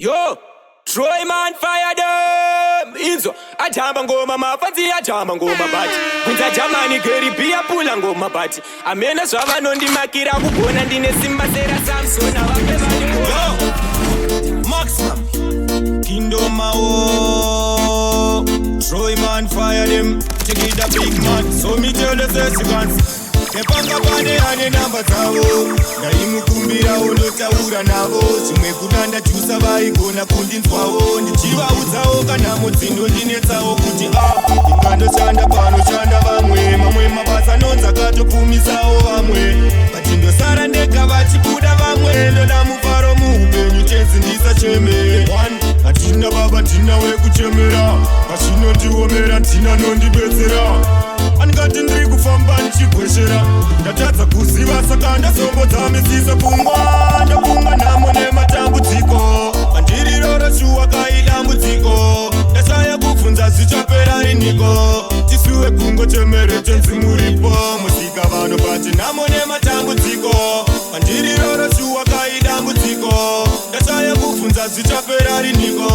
Yo, Troy man fire them. Inzo, ajamba ngoma mafanzi ajamba ngoma bati. Kunza jamani geri pia pula ngoma bati. Amena swava nondi makira kubona ndine simba sera Samson awape bali. Yo, Maximum, Kingdom Mao. Troy man fire them. Check it a big man. So me tell the seconds. Nepanga pane ane namba dzavo ndaimukumbira unotaura navo chimwe kudanda chusa vaigona kundinzwawo ndichivaudzawo kana mudzindo ndinetsawo kuti ingandoshanda panoshanda vamwe mamwe mabasa nonza katopumisawo vamwe vachindosara ndega vachibuda vamwe ndoda mufaro muupenyu chenzi ndisacheme hatina baba tina wekuchemera vachinondiomera ntina nondibetsera angati ndiri kufamba ndichigweshera ndatadza kuziva saka ndazombodzaamisisa pfungwa ndafunga nhamo nematambudziko mandiri roroshuwa kaidambudziko ndashaya kubvunza zvichapera riniko tisuwe kungochemere chenzi muripo musika vanhu pati nhamo nematambudziko mandiri roroshuwa kaidambudziko ndashaya kubvunza zvichapera riniko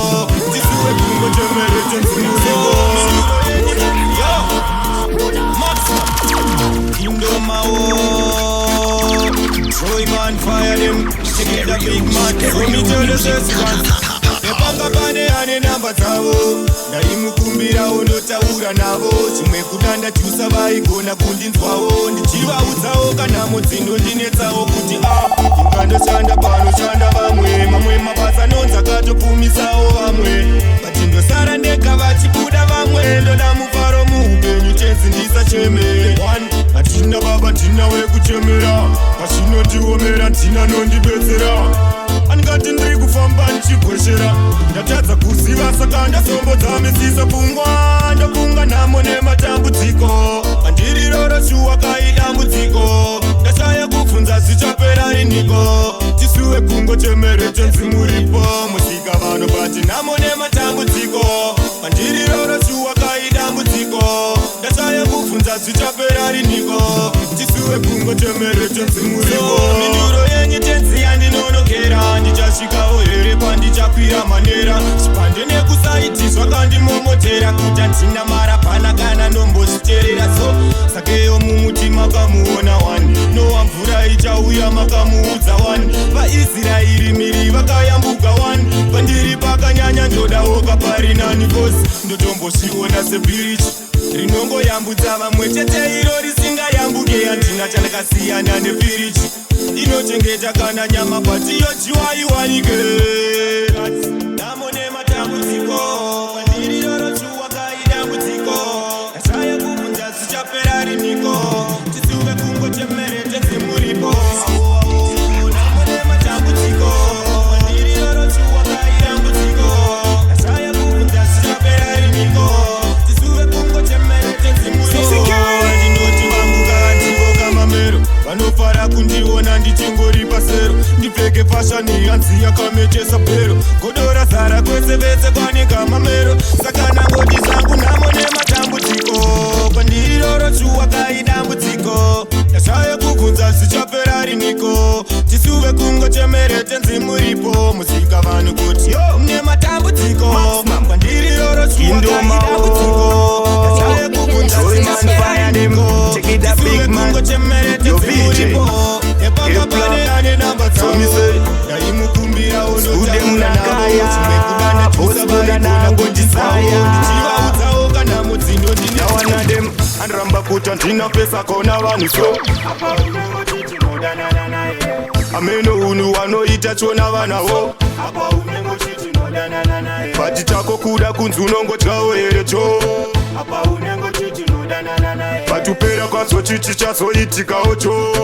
tisuwe kungochemere chenzi muripo Kingdom Mao. Troy man fire them. Check it a big man. So me tell the seconds. Nepanga pane ane namba dzavo ndaimukumbira unotaura navo chimwe kudanda chusa vaigona kundinzwawo ndichivaudzawo kana mudzindo ndinetsawo kuti ingandoshanda panoshanda vamwe mamwe mabasa nonza katopumisawo vamwe vachindosara ndega vachibuda vamwe ndoda mufaro muupenyu chenzi ndisacheme hatina baba tina wekuchemera vachinondiomera ntina nondibetsera angati ndiri kufamba ndichigweshera ndatadza kuziva saka ndazombodzamisisa pfungwa ndafunga nhamo nematambudziko mandiri roroshuwa kaidambudziko ndashaya kubvunza zvichapera riniko tisuwe kungochemere chenzi muripo musika vanhu pati nhamo nematambudziko mandiri roroshuwa kaidambudziko ndashaya kubvunza zvichapera riniko tisuwe kungochemere chenzi muripo minduro yenyu tenzi yandinonokera ndichasvikawo here pandichakwira manera chipande nekusaiti zvakandimomotera kuti handina mara pana kana nombozviterera so sakeyo mumutima kamuona wani nowa mvura ichauya makamuudza wani vaisraeri miri vakayambuka wani pandiri pakanyanya ndodawo kaparinani kosi ndotombozviona sebirichi rinongoyambudza vamwe chete iro risingayambuke handina chandakasiyana nepirichi inochengeta kana nyama patiyo chiwaiwanike namo nematambudziko pandiri rorochuwa kaidambudziko ndashaya kubvunza zvichapera riniko tisuve kungochemere chenzi muripo namo nematambudziko pandiri rorochuwa kaidambudziko ndashaya kubvunza zvichapera riniko tisuve kungochemere chenzi muripo ndinoti vambuka ndivoka mamero vanofara kundiona ndichingori pasero ndipfeke fashani hanzi yakamechesa pero godora zara kwese vese kwanika mamero saka nangoti zangu nhamo nematambudziko pandiri rorochuwa kaidambudziko ndashaya kubvunza zvichapera riniko tisuve kungochemere tenzi muripo musika vanhu kuti nematambudziko pandiri rorochuwa kaidambudziko ndashaya kubvunza zvichapera riniko tisuve kungochemere tenzi muripo nepanga pane ane namba dzavo ndaimukumbira unotaura navo chimwe kudanda chusa vaigona kundinzwawo ndichivaudzawo kana mudzindo ndinawana dem andiramba kuti handina pesa kona vanhu so ameno unhu wanoita chona vanavo bati chako kuda kunzi unongodyawo here cho patupera kwazo chichi chazoitikawo cho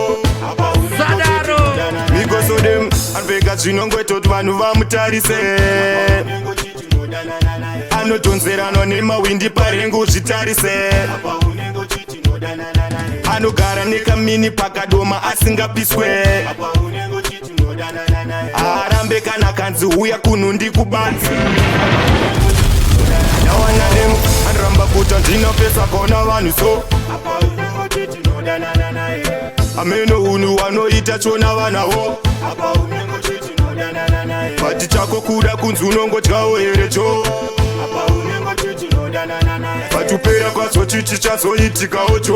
mikosodem anvega zvinongwetoti vanhu vamutarise anotonzeranwa nemawindi parengo zvitarise anogara nekamini pakadoma asingapiswe arambe kana kanzi uya kunhu ndikubanzi nawanadem andiramba kuti handina pesa kona vanhu so ameno unhu wanoita chona vanavo pati chako kuda kunzi unongotyawo here cho patupera kwazo chichi chazoitikawo cho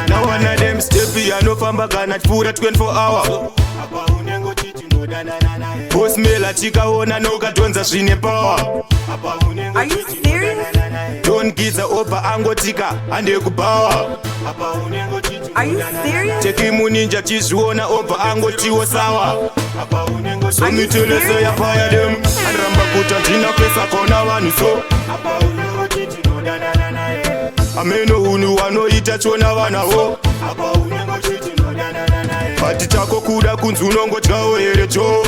now one of them stepi anofamba kana tipfuura 24 hour Postmail achikaona nokatonza zvine power. Are you serious? Don't giza opa angotika ande kubawa. Are you serious? Cheki muninja chizviona opa angotiwo sawa. So mitelese ya fire them anramba kuta ndina pesa kona vanhu so ameno hunu wanoita chona vanavo pati chako kuda kunzi unongotyawo here cho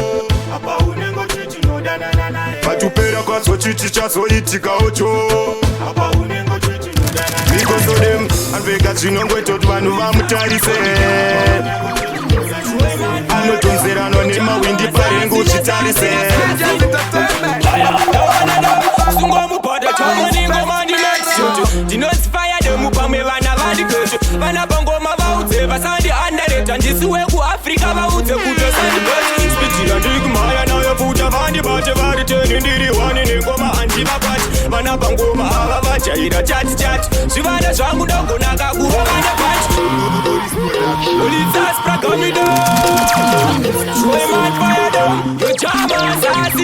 patupera kwazo chichi chazoitikawo cho because of them anveka zvinongoita kuti vanhu vamutarise anotonzerano nemawindi parengo uchitarise sungomubhadha ndinozifaya demupamwe vana vandikwezvo vana pangoma vaudze vasandi andareta handisi wekuafrica vaudze kutosandibet spitira ndiri kumhaya nayo futa vandibate vari teni ndiri wani nengoma handivabati vana pangoma ava vajaira chati chati zvivana zvangu ndogonaka kuva vana pati olitsasprakamido shoemanfayado yojama sasi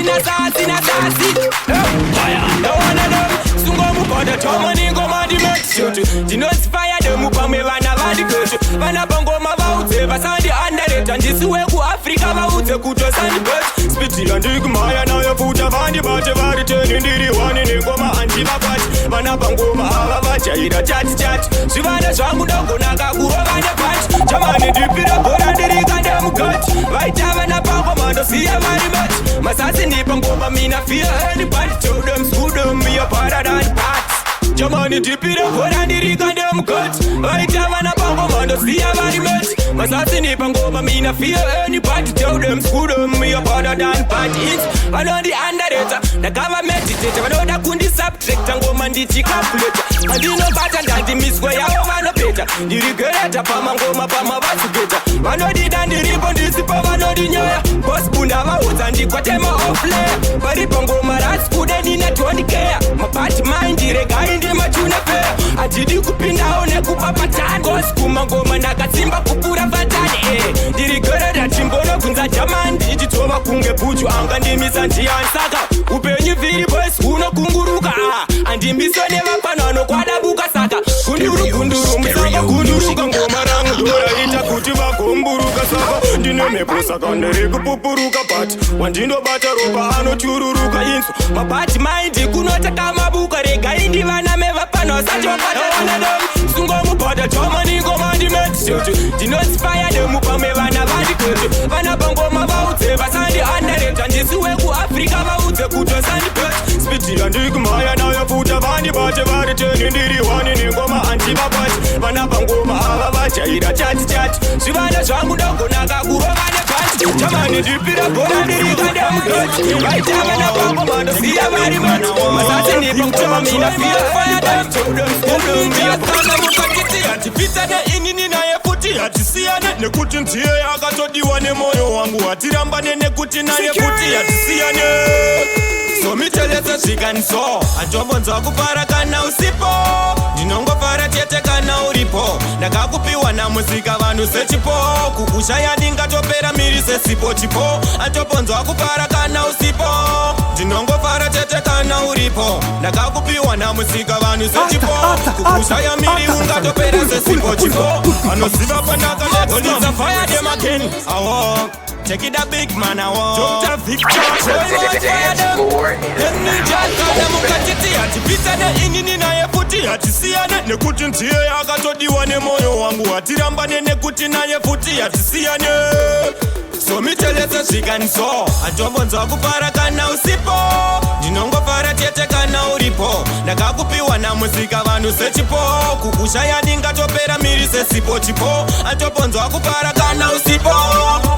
ndawanado sungomubhadha tomoningoma ndimexoto ndinozifaya demupamwe vana vandikwezvo vana pangoma vaudze vasandi andareta ndisi wekuafrica vaudze kutosandibet spitira ndiri kumhaya nayo futa vandibate vari teni ndiri wani nengoma handivabati vana pangoma ava vajaira chati chati zvivana zvangu ndogonaka kuva vane pati chamani ndipira bhora ndirika ndemukati vaita vana pangoma ndosiya vari mati masasi ndipangoma mina fear anybody told them school them be a part of that part jamani ndipira bhora ndirika ndemukati vaita vana pangoma ndosiya vari mati masasi ndipangoma mina fear anybody told them school them be a part of that part vanondi andareta ndakava meditata vanoda kundisubtracta ngoma ndichikapuleta handinobata ndandimiswa yavo vanopeta ndirigereta pamangoma pamavasugeta vanodida ndiripo ndisipo vanodinyoya bosbunda vaudza ndikwatema oflaya vari pangoma rasikude nina 20 mabati maindiregai ndimachunefeya handidi kupindawo nekupapatani kosikumangoma ndakatsimba kupura fatani ndirigereta chimbonobvunza jamani ndichitova kunge bhuchu anga ndimisa ndiani saka upenyu vhiri boys unokunguruka andimbiso nevapano vanokwadabuka saka gunduru musaka gunduruka ngoma rangu ndoraita kuti vagomburuka saka ndine mhepo saka ndiri kupupuruka bati wandinobata ropa anochururuka inzwa mabati maindi kunotaka mabuka regai ndivana mevapano vasati vapatawanadom sungomubhadha tomaningoma ndimetisoto ndinozifaya demupamwe vana vandikwezvo vana pangoma vaudze vasandi andareta ndisi wekuafrica vaudze kutosandibet spitira ndiri kumhaya nayo futa vandibate vari teni ndiri wani nengoma handivabati vana pangoma ava vajaira chati chati zvivana zvangu ndogonaka kuva vane pati chamani ndipira bhora ndirika ndemukati vaita vana pangoma ndosiya vari mati masati ndipangoma mina fiyafayadaodomskodumbiakana mukatiti hatipita neinini naye futi hatisiyane nekuti ndiye akatodiwa nemoyo wangu hatirambane nekuti naye futi hatisiyane somitelese zvikaniso hatombonzwa kufara kana usipo ndinongofara chete kana uripo ndakakupiwa namusika vanhu sechipo kukushaya ndingatopera miri sesipo chipo hatombonzwa kufara kana usipo ndinongofara chete kana uripo ndakakupiwa namusika vanhu sechipo kukushaya miri ungatopera sesipo chipo vanoziva pandakaleolisa fire them again awo take it a big man I want Dr. Victor hatipita neinini naye futi hatisiyane nekuti ndiye akatodiwa nemoyo wangu hatirambane nekuti naye futi hatisiyane somitelese zvikaniso hatombonzwa kufara kana usipo ndinongofara chete kana uripo ndakakupiwa namusika vanhu sechipo kukushaya ndingatopera miri sesipo chipo hatombonzwa kufara kana usipo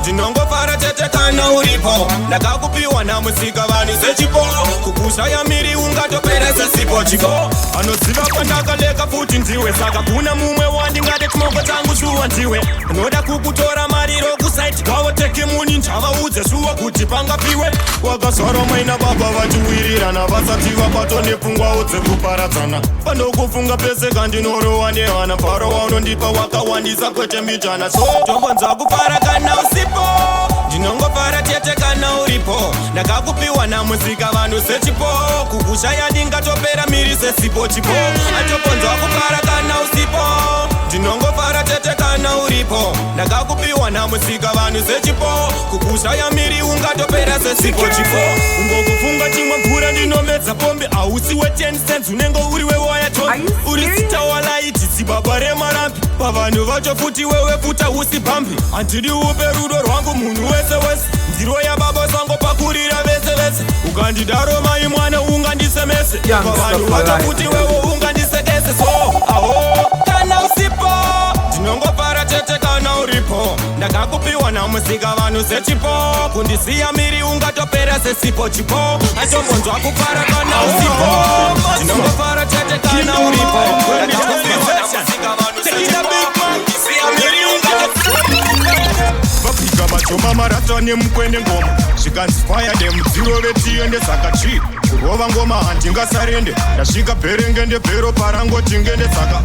ndinongofara chete kana uripo ndakakupiwa namusika vanhu sechipo kukushaya miri ungatopera sesipo chipo anoziva pandakaleka futi ndiwe saka kuna mumwe wandingati chimoko changu shuwa ndiwe noda kukutora mariro saiti ngavoteke muni ndavaudze suwa kuti pangapiwe wakazvara maina baba vachiwirirana vasati vabatwa nepfungwawo dzekuparadzana pandokufunga pese kandinorowa nevana paro waunondipa wakawandisa kwete mitana so tombonzwa kufara kana usipo ndinongofara chete kana uripo ndakakupiwa namusika vanhu sechipo kukushaya ndingatopera miri sesipo chipo atobonzwa kufara kana usipo ndinongofara chete kana uripo ndakakupiwa namusika vanhu sechipo kukushaya miri ungatopera sesipo chipo ungokufunga chimwe mvura ndinomedza pombe hausi we10 cents unenge uri wewaya tombi uri sitawalaiti dzibaba remarambi pavanhu vacho futi wewe futa usi pambi handidi upe rudo rwangu munhu wese wese ndiro yababa sango pakurira vese vese ukandidaro mai mwana ungandisemese pavanhu vacho futi wewe ungandisekese so aho kana usipo ndinongofara chete kana uripo ndakakupiwa namusika vanhu sechipo kundisiya miri ungatopera sesipo chipo atombonzwa kufara kana usipo ndinongofara chete kana uripo ndakakupiwa namusika vanhu sechipo kundisiya miri ungatopera vapika machoma marata nemukwende ngoma zvikanzi faya nemudziro vetiende saka chi kurova ngoma handingasarende ndasvika bherengende bhero parangoti ngende saka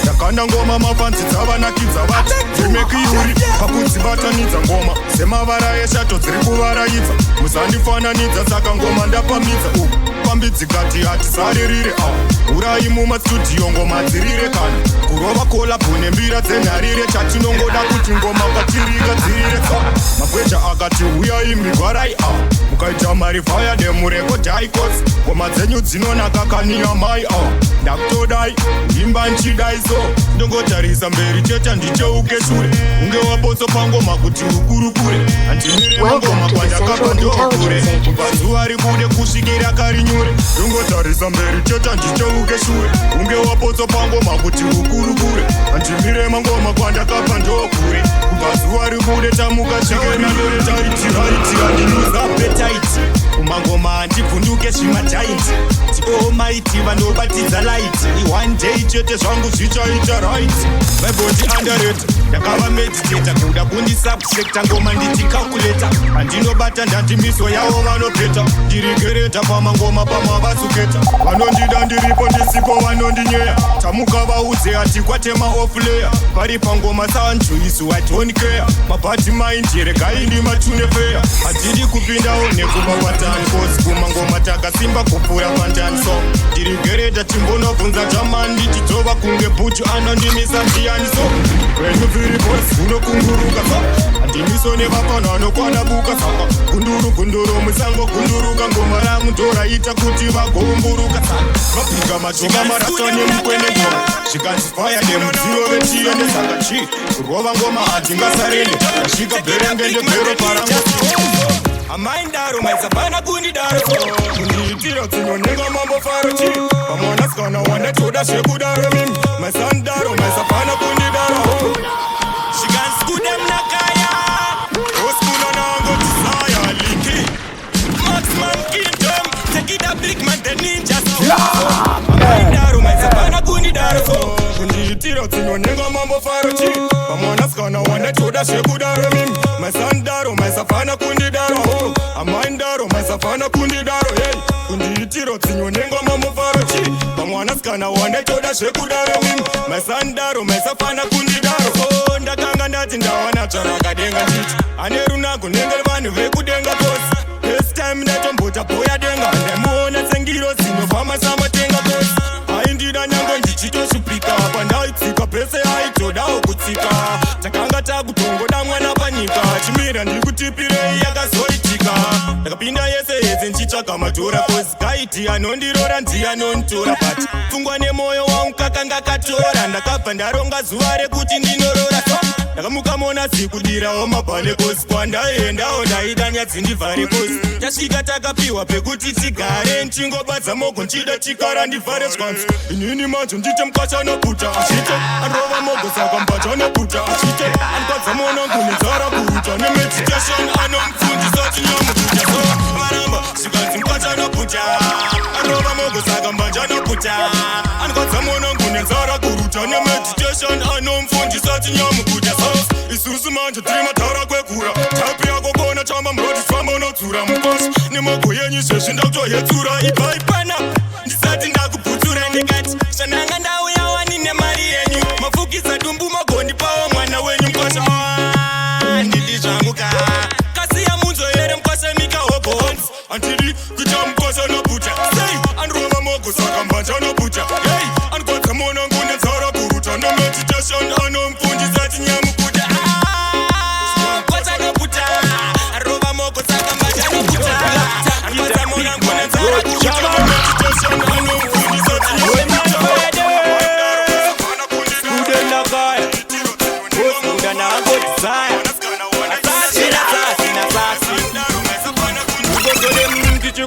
ndakanda ngoma mafanzi dzavanakidza vati dzimekiyuri pakudzibatanidza ngoma semavara eshato dziri kuvaraidza musandifananidza saka ngoma ndapamidza pambidzikati hatisaririre urai mumastudio ngoma dzirire kana kurova kolabhu nembira dzenharire chatinongoda kuti ngoma patirigadzirire mabweja akati uyai migwarai mukaita mari faya nemurekodhaikosi ngoma dzenyu dzinonaka kaniyamai ndakutodai imba nchidai so ndongotarisa mberi cheta ndicheuke shure unge wabotso pangoma kuti ukurukure handimirema ngoma kwandakabva ndokure kubva zuva ribude kusvikira karinyure ndongotarisa mberi cheta ndicheuke shure unge wabotso pangoma kuti ukurukure handimirema ngoma kwandakabva ndokure kubva zuva ribude tamuka chikenadoretaitirariti handinuzapetaiti kumangoma handibvunduke zvimataiti tiomaiti vanobatidza laiti one day chete zvangu zvichaita right vaiboti underrated ndakava meditata kuda kundisubsekta ngoma ndichikakuleta handinobata ndandimiso yavo vanopeta ndirigereta pamangoma pamavasuketa vanondida ndiripo ndisipo vanondinyeya tamuka vaudze hati kwatema ofleya vari pangoma sanjuisu atoncare mabhati mainjere gaindi matunefeya handidi kupindawo nekumavatani kosi kumangoma takasimba kupfuura pandani so ndirigereta timbonobvunza tamani ndichidzova kunge bhutu anondimisa ndiyani so kwenyu viriposi unokunguruka so handimiso nevapano vanokwana buka saka gunduru musango gunduruka ngoma rangu ndoraita kuti vagomburuka saka vapinga machoma marata nemukwene ngoma zvikanzi faya nemudziyo vetiende saka chi kurova ngoma handingasarende ndasvika bherengende bhero parangu amaindaro maisapana kundidaro kundiitira dzinonenga mambo farochi pamwanasikana wandatoda zvekudaro mimi maisandaro maisapana kundidaro zvikanzikudemnakaya oskuna nangotisaya liki maxman kingdom tekida bigman the ninja amaindaro maisapana kundidaro kundiitira dzinonenga mambo farochi pamwanasikana wandatoda zvekudaro mimi maisandaro maisapana kundidaro amaindaro maisapana kundidaro hey kundiitiro dzinyonenga mamufarochi pamwanasikana wandaitoda zvekudaro mimi maisandaro maisapana kundidaro ndakanga ndati ndawana tsvarakadenga nditi ane runako nenge vanhu vekudenga kosi first time ndatombota bhoya denga ndamuona sengiro dzinofamba samatenga kosi aindida nyange ndichitosvupika pandaitsika pese aitodawo kutsika takanga takutongoda mwana panyika chimira ndikutipirei yakazoitika ndakapinda yese yese nchitsvaga madhora kozi gaiti anondirora ndianontora but pfungwa nemoyo wangu kakanga katora ndakabva ndaronga zuva rekuti ndinorora ndakamuka mona sikudirawo mabhale kosi kwandaendawo ndaida nyadzi ndivhare kosi tasvika takapiwa pekuti tigare nchingobadza mogo nchida chikara ndivhare swanzi inini manjo ndite mukachanoputa achite andova mogo saka mbachanoputa achite andikwadza monangu nenzara kuruta nemeditation anomupfundisa chinyamukuta so maramba zvikanzi mukachanoputa andova mogo saka mbachanoputa andikwadza monangu nenzara kuruta nemeditation anomupfundisa chinyamukuta so isusu manje tiri madhara kwekura kura mukosha nemoko yenyu zvezvi ndakutohedzura ipaipana ndisati ndakuputura ndikati zvananga ndauya wani nemari yenyu mafukisa dumbu magondi pawo mwana wenyu mukosha ndidi zvanguka kasiya munzo here mukosha mika hobons andidi kuita mukosha nobuta sei andirova moko saka mbanja nobuta hey andikodza mona ngune nzara kuruta no meditation anomfundisa tinyamukuta mukosha nobuta arova moko saka mbanja nobuta andikodza mona ngune nzara kuruta no meditation anomfundisa tinyamukuta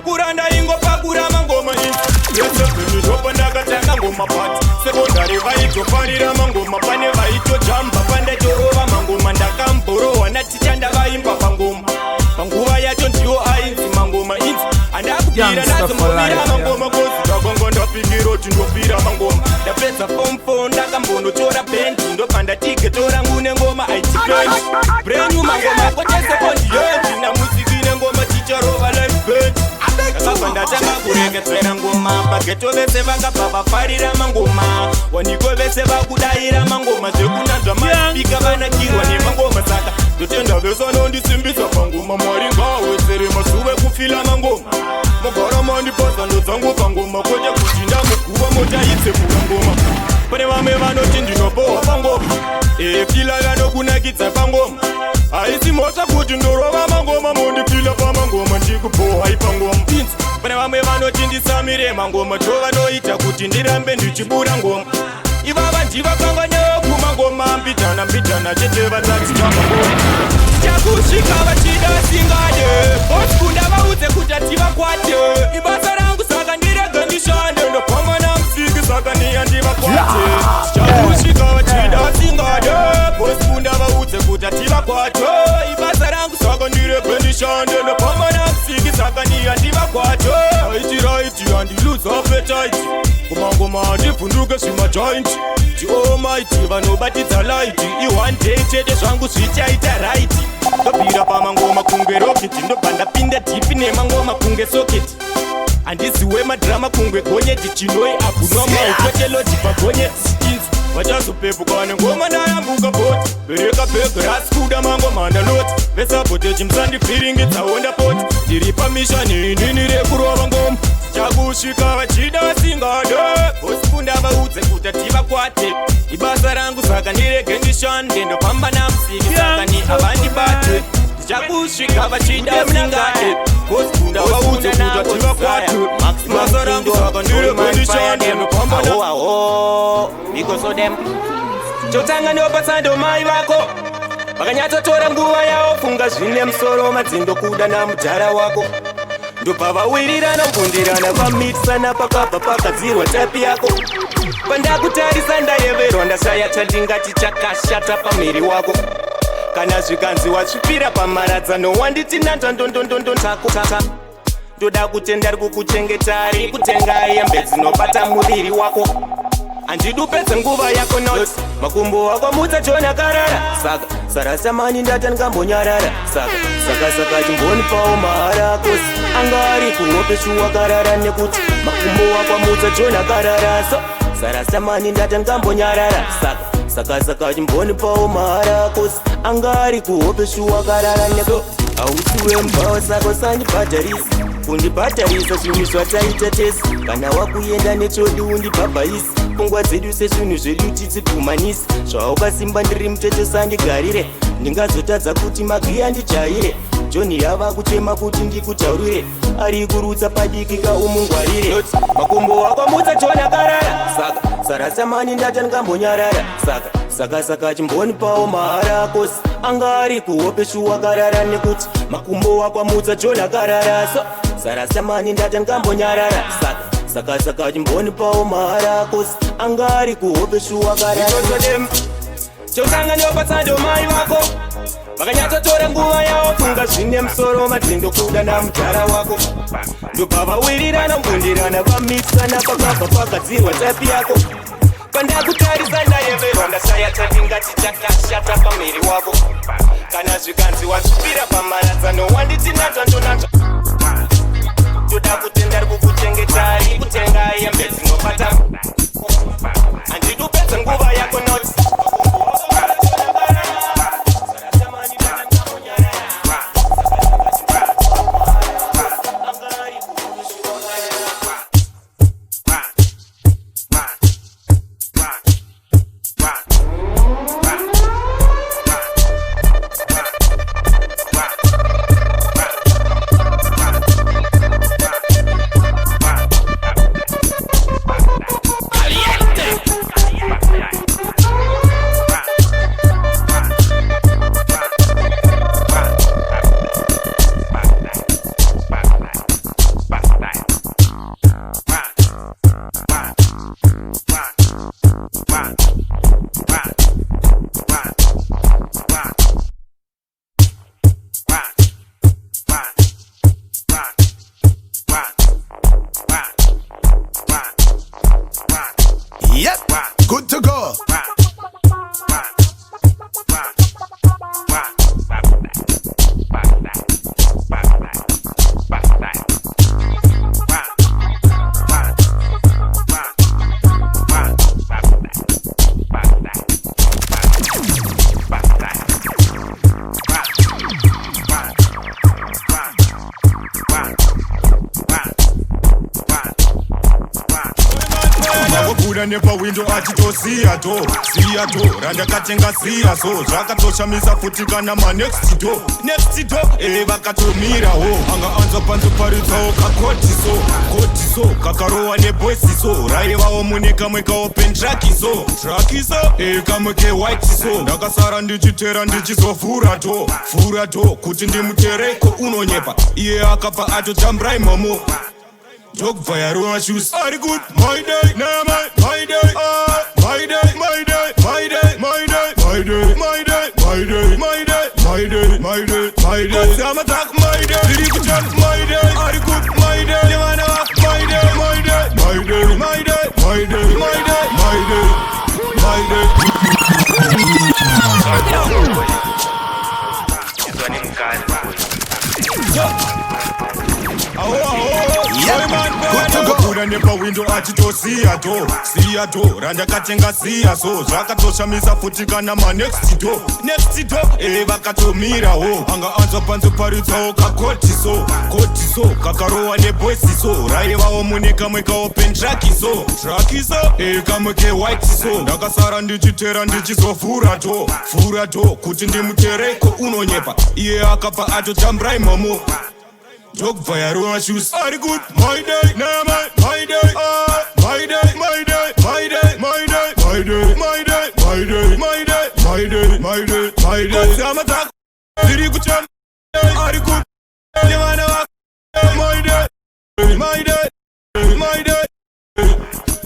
kuranda ingopakura mangoma yesezvinizvopa ndakatanga ngoma pati sekondari vaitofarira mangoma pane vaitojamba pandatorova mangoma ndakamborohwa naticha ndavaimba pangoma panguva yacho ndiwo ainzi mangoma inzi handakupira nazombovira mangoma kozi ndakanga ndapikiroti ndopira mangoma ndapedza form 4 ndakambonotora bendi ndobva ndatigetora ngune ngoma aitipendi brenyu mangoma kotesekondiyendi namusikine ngoma ticharova life bendi akabva ndatanga kurekedzera ngoma pageto vese vakabva vafarira mangoma waniko vese vakudayira mangoma zvekunanzva maspika vanakirwa nemangoma saka ndotenda vese vanondisimbisa pangoma mwari ngawedzere masuve kufila mangoma mogara mandipasa ndodzangu pangoma kwete kuti ndamuguva motaitsekura ngoma pane vamwe vanoti ndinobohwa pangoma efila vanokunakidza pangoma haisi mota kuti ndorova mangoma mondifila pamangoma ndikubohwa ipangoma pane vamwe vanoti ndisamire mangoma tovanoita kuti ndirambe ndichibura ngoma ivava ndivakanga neokuma ngoma mbidhana chete vatadzitamba ngoma tichakusvika vachida singade oskunda vaudze kuti ativakwate ibasa rangu saka ndirege ndishande ndopamana musiki saka niya ndivakwate tichakusvika vachida singade oskunda vaudze kuti ativakwate ibasa rangu saka ndirege ndishande ndopamana musiki saka niya ndivakwate aitiraiti handiluza apetaiti kumangoma handibvunduke zvimajointi tiomaiti vanobatidza laiti i1 day chete zvangu zvichaita raiti ndobvira pamangoma kunge roketi ndobva ndapinda dhipi nemangoma kunge soketi handiziwe madhirama kunge gonyeti chinoi abhunomautoteloji pagonyeti inzi vachazopepuka nengoma ndayambuka boti bereka bhegrasi kuda mangoma ndaloti vesaboteji musandipfiringidzawo ndapoti ndiri pamishani inini rekurova ngoma tichakusvika vachida vasingade vosikunda vaudze kuti tivakwate ibasa rangu saka ndirege ndishande ndofamba namusiki saka ni havandibate tichakusvika vachida vasingade vosikunda vaudze kuti tivakwate ibasa rangu saka ndirege ndishande ndofamba because of them chotanga ndopatsa ndomai vako vakanyatsotora nguva yavo funga zvine musoro madzindo kuda namudhara wako ndobva vawirirana mbundirana vamitisana pakabva pakadzirwa tapi yako pandakutarisa ndayeverwa ndashaya chandingati chakashata pamiri wako kana zvikanzi wasvipira pamaradzano wanditi nanta ndondondondondotaka ndoda kutenda ri kukuchengetari kutenga hembe dzinobata muviri wako handidupedze nguva yako not makumbo ako mutsachona karara saka sarasamani ndata ndingambonyarara saka chimbonipawo mahara akosi anga ari kuhope shuwa karara nekuti makumbo ako mutsachona karara so sarasamani ndata ndingambonyarara saka chimbonipawo mahara akosi anga ari kuhope shuwa karara nekuti hausiwe mbawa sako sandibhadharisi kundibhadharisa zvinhu zvataita tesi kana wakuenda nechodi undibhabhaisi pfungwa dzedu sezvinhu zvedu tidzibvumanisi zvaukasimba ndiri muteto sandigarire ndingazotadza kuti magiya ndijaire joni yava kuchema kuti ndikutaurire ari kurutsa padiki kaumungwarire makumbo wakwamutsa jona karara saka sarasamani ndata ndingambonyarara saka chimbonipawo mahara akosi anga ari kuhope shuwa karara nekuti makumbo wakwamutsa jona karara so sarasamani ndata ndingambonyarara saka chimbonipawo mahara akosi anga ari kuhope shuwa karara chotanga ndopatsa ndomai vako vakanyatsotora nguva yavo funga zvine musoro madzindo kuda namudhara wako ndobva vawirirana mbundirana vamitisana pakabva pakadzirwa tapi yako pandakutarisa ndayeverwa ndashaya chandingati chakashata pamiri wako kana zvikanzi wasvipira pamharadzano wanditinatsva ndonatsva toda kutenda ri kukuchengetari kutenga hembe dzinobata handidi kupedza nguva yako noti Yep, good to go. Nepa window achitosiya to randakatenga siya so zvakatoshamisa futi kana manext to vakatomirawo anga anza panze paridzawo kakotiso kakarowa neboisiso raivawo mune kamwe kaopen trakiso kamwe kewhitiso ndakasara ndichitera ndichizofura to kuti ndimutereko unonyepa iye akabva atotambira imomo Dog fire on shoes. Are good? My day, nah my day, my day, my day, my day, my day, my day, my day, my day, my day, my day, my day, my day. I'm attack my day. Did you check my day? Are good? My day, you wanna walk my day, my day, my day, my day, my day, my day, my day, my Kuda nepa window achitosiya to randakatenga siya so zvakatoshamisa futi kana manext to vakatomirawo anga anza panze paridzawo kakotiso kakarowa neboisiso raivawo mune kamwe kaopen trakiso kamwe kewhitiso ndakasara ndichitera ndichizofura to kuti ndimutereko unonyepa iye akabva atotambira imomo Dog fire on shoes. Are good? My day, nah my day, my day, my day, my day, my day, my day, my day, my day, my day, my day, my day, my day. I'm attack. Did you check? Are good? You wanna walk? My day, my day, my day,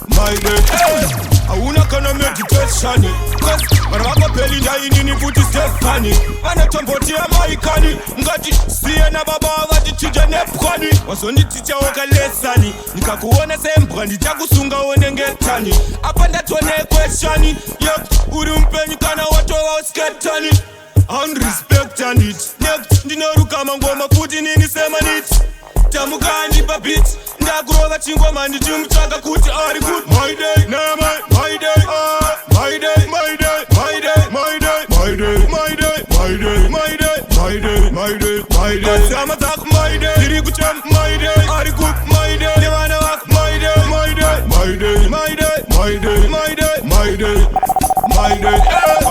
my day. Auna kana meditation cause maraka peli ndaini futi Stefani anatombotia maikani ngati siye na baba vachitija nepwani wasonditicha wakalesani nikakuona sembwa ndichakusunga onengetani apa ndatone question yep uri mpenyu kana watowa usketani unrespecting it next ndinoruka mangoma futi nini sema nit tamukandi pa beat ndakurova chingoma ndichimutsvaka kuti ari good my day nah my day my day my day my day my day my day my day my day my day my day my day my day sama tak my day diri kucham my day ari good my day devana wak my day my day my day my day my day my day my day my day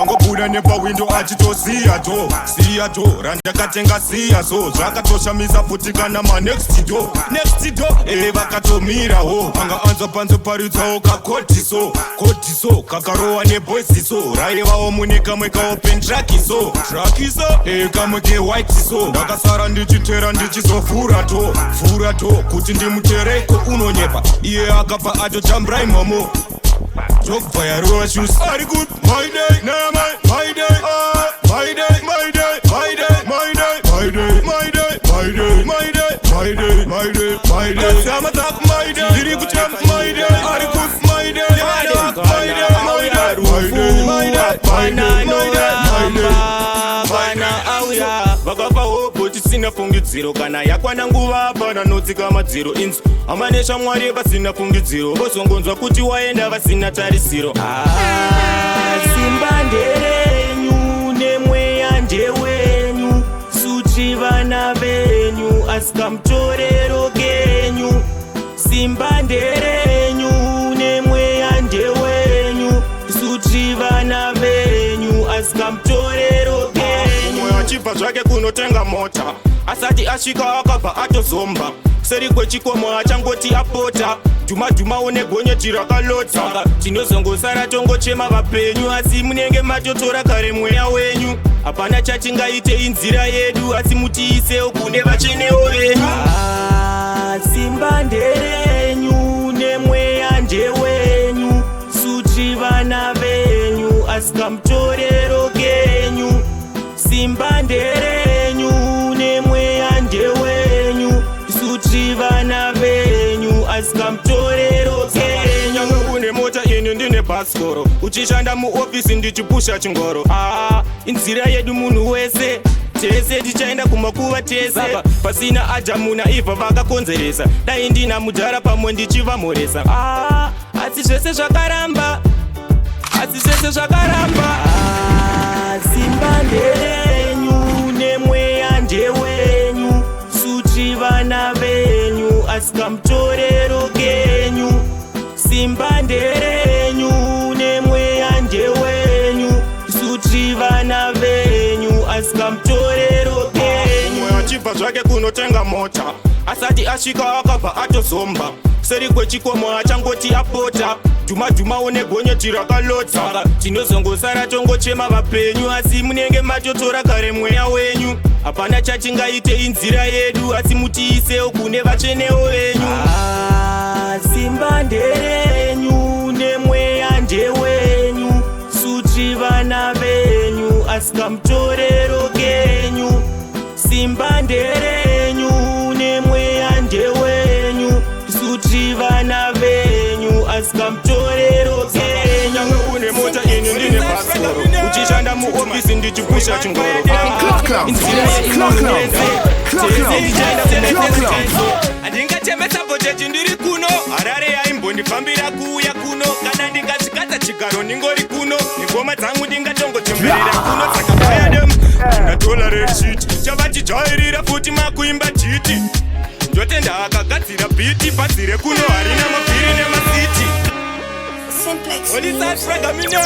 angobuda nepa window achitosiya to randakatenga siya so zvakatoshamisa futi kana manext to vakatomirawo anga anza panze paridzawo kakotiso kakarowa neboisiso raivawo mune kamwe kaopen trakiso kamwe kewhitiso ndakasara ndichitera ndichizofura to kuti ndimutereko unonyepa iye akabva atotambira imomo Dog fire on shoes. Are good? My day, nah my day, my day, my day, my day, my day, my day, my day, my day, my day, my day, my day, my day. I'm attack my day. Did you check my day? Are good? My day, my day, my day, my day, my day, my day, my day, my day, my day. pasina fungidziro kana yakwana nguva pana notsika madziro inzwi amanesha mwari pasina fungidziro vozongonzwa kuti waenda vasina tarisiro. Simba nderenyu nemweya ndewenyu suti vana venyu asikamutorero kenyu. Simba nderenyu nemweya ndewenyu suti vana venyu asikamutorero kenyu. Umwe achibva zvake kunotenga mota asati asvika akabva atozomba seri kwechikomo achangoti apota dhuma onegonyeti rakalota. Tinozongosara tongochema vapenyu asi munenge matotora kare mweya wenyu. Hapana chatingaite inzira yedu asi mutiisewo kune vachenewo venyu. Simba nderenyu nemweya ndewenyu suti vana venyu asikamutorero kenyu. Simba nderenyu nemweya ndewenyu suti vana venyu asikamutorero kenyu. Nyangwe une mota ini ndine bhasikoro uchishanda muofisi ndichipusha chingoro. Inzira yedu munhu wese tese tichaenda kumakuva tese pasina Adamu naEvha vakakonzeresa. Dai ndina mudhara pamwe ndichivamhoresa. Asi zvese zvakaramba, asi zvese zvakaramba. Simba nderenyu nemweya ndewenyu suti vana venyu asikamutorero kenyu. Simba nderenyu nemweya ndewenyu suti vana venyu asikamutorero kenyu. Umwe achibva zvake kunotenga mota asati asvika akabva atozomba seri kwechikomo achangoti apota dhuma onegonyeti rakalota. Tinozongosara tongochema vapenyu asi munenge matotora kare mweya wenyu. Hapana chatingaite inzira yedu asi mutiisewo kune vachenewo venyu. Simba nderenyu nemweya ndewenyu suti vana venyu asikamutorero kenyu. Simba nderenyu nemweya ndewenyu suti vana venyu asikamutorero kenyu. Nyangwe une mota ini ndine bhasikoro uchishanda muofisi ndichipusha chingoro. Inzira yedu munhu wese tese tichaenda kumakuva. Handingatemesa bhodheti ndiri kuno Harare yaimbondifambira kuuya kuno. Kana ndingasvikadza chigaro ndingori kuno ngoma dzangu ndingatongochemberera kuno. Saka fayadem ndingatolerate shit chavatijairira futi makuimba jiti ndotenda akagadzira biti bhazi rekuno harina mavhiri nemasiti. Holy Fraga Minon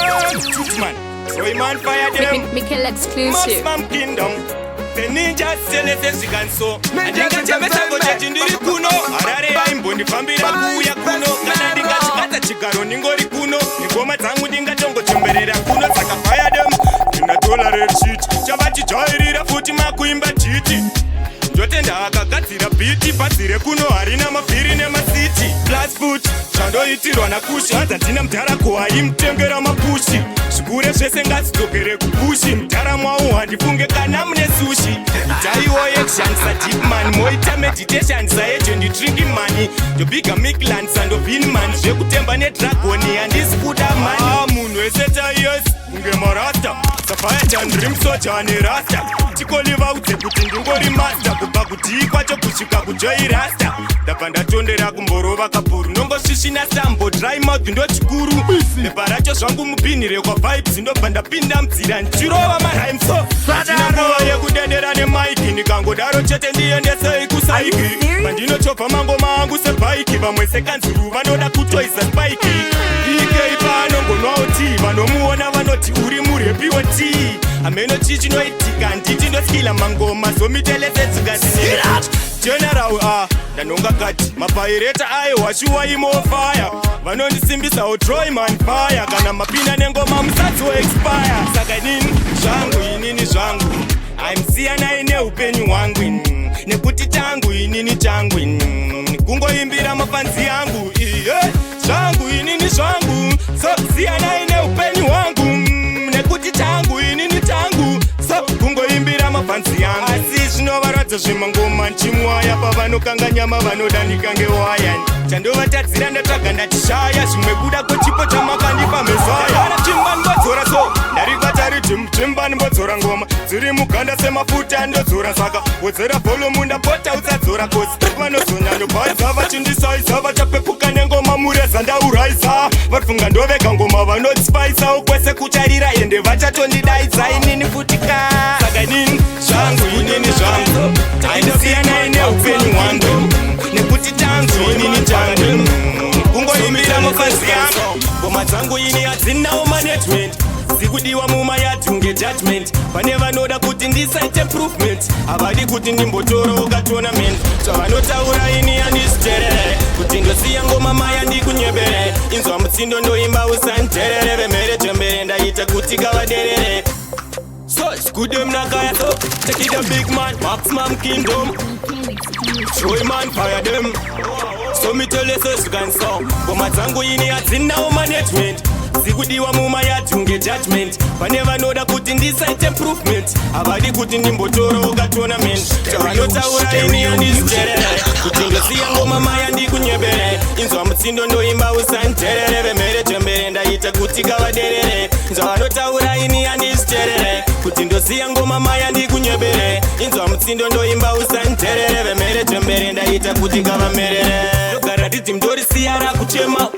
Tutman Royman Fayadem Mikkel exclusive. Muslim Kingdom The Ninja Celeste Ziganso Ndingatemesa bhodheti ndiri kuno Harare yaimbondifambira kuuya kuno. Kana ndingasvikadza chigaro ndingori kuno ngoma dzangu ndingatongochemberera kuno. Saka Fayadem ndingatolerate shit chavatijairira futi makuimba jiti ndotenda akagadzira biti bhazi rekuno harina mavhiri nemasiti. Glassfoot zvandoitirwa nakushi hadza ndina mudhara kuhaimutengera mapushi zvikure zvese ngazidzokere kupushi. Mudhara mwawo handifunge kana mune sushi. Itaiwo yekushandisa deepman moita meditation saagent drinking money ndobiga mikland sandobinman zvekutemba nedragoni handisi kuda mani. Munhu wese taiyesi kunge marasta safaya ndiri musoja ane rasta. Tikolivaudze kuti ndingori masta kubva kudhii kwacho kusvika kujoirasta. Ndabva ndatondera kumborova kabhuru ndongosvisvina sambo dry mouth ndochikuru. Bhepa racho zvangu mupini rekwavibes ndobva ndapinda mudzira ndichirova marhymeso. Hatina nguva yekudedera nemaiki ndikangodaro chete ndiendesei kusaiki. Pandinochovha mangoma angu sebhaiki vamwe sekanzuru vanoda kutoisa spike. Ikei panongonwawo tii vanomuona vanoti uri murepi wetii. Ameno chichinoitika nditi ndoskila mangoma zomitelese dzikazinirat general ndanonga kati mapaireta ayo washuwa imofaya vanondisimbisawo Troyman fire kana mapinda nengoma musatsi weexpire. Saka nini zvangu inini zvangu aimsiyana ine upenyu hwangu nekuti changu inini changu kungoimbira mafanzi yangu zvangu inini zvangu so siyana ine upenyu hwangu nekuti changu inini changu so kungoimbira mafanzi yangu. zvinovaradza zvemangoma nchimwaya pavanokanga nyama vanodanika ngewayani chandovatadzira ndatsvaga ndachishaya zvimwe kuda kwechipo chamakandipa mezaya chimba ndodzora so ndaribata ridhimu chimba nimbodzora ngoma dziri muganda semafuta ndodzora saka wedzera vholomu ndapota usadzora kosi vanozonyandobhadza vachindisaisa vachapepuka nengoma mureza ndauraisa vafunga ndovega ngoma vanotspaisa ukwese kucharira ende vachatondidaidza inini futika saka inini zvangu inini zvangu aindosiyana neupenyu hwangu nekuti tangu inini tangu kungoimbira mafanzi yangu ngoma dzangu ini hadzinawo management zikudiwa mumayadhi ngejudgment pane vanoda kuti ndisaite improvement havadi kuti ndimbotorawo katonament zvavanotaura ini handizviterere kuti ndosiya ngoma maya ndikunyebere inzwa mutsindo ndoimba usanterere vemhere tembere ndaita kuti kavaderere so skudem nakaya so take it a big man maximum kingdom show man fire them so me tell you so you can song ngoma dzangu ini hadzinawo management zikudiwa mumayadhi ngejudgment pane vanoda kuti ndisaite improvement havadi kuti ndimbotorawo katonament zvavanotaura ini handizviterere kuti ndosiya ngoma maya ndikunyebere inzwa mutsindo ndoimba usanterere vemhere tembere ndaita kuti kavaderere zvavanotaura ini handizviterere kuti ndosiya ngoma maya ndikunyebere inzwa mutsindo ndoimba usanterere vemhere tembere ndaita kuti kavamerere ndogara ridhimu ndorisiya rakuchema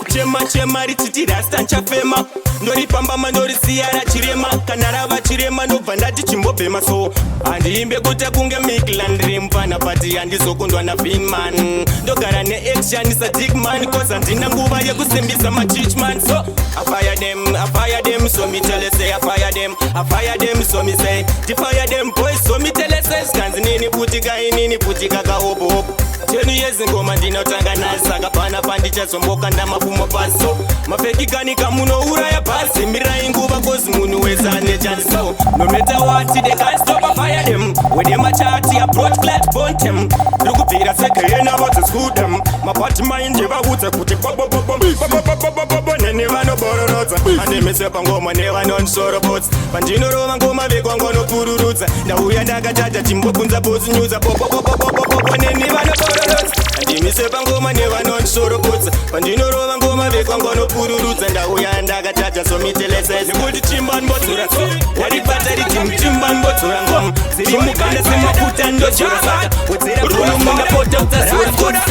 chema richiti rasta nchafema ndoripambama ndorisiya rachirema kana rava chirema ndobva ndati chimbobhema so handiimbe kuta kunge miklandri mufana pati handizokundwa nafinman ndogara neaction sadigman cause handina nguva yekusimbisa machichman so afire them so me tell you say afire them so me say defire them boys so me tell you say skanzi nini putika inini putika kahopohopo 10 years ngoma ndinotanga nazo saka pana pandichazomboka ndamafumo paso mapekikanika munouraya pasi mirai nguva kozi munhu wese ane chance so no matter what they can't stop I fire them with them a chati approach clat bontem rikubvira sekena votoscoot them mapati mainde vaudza kuti bobobobobobobobobobobo nene vanobororotsa andemese pangoma nevanonsorobotsa pandinorova ngoma vekwangonopururudza ndauya ndakatata chimbobvunza bosinyudza bobobobobobobo nene vanobororotsa andimise pangoma nevanonsorobotsa pandinorova ngoma vekwangonopururudza ndauya ndakatata somitelesese nekuti chimba nbodzora so waribata richimchimba nbodzora ngoma ziri muganda semafuta ndochora saka wedzera vholomu ndapota udzazora kosi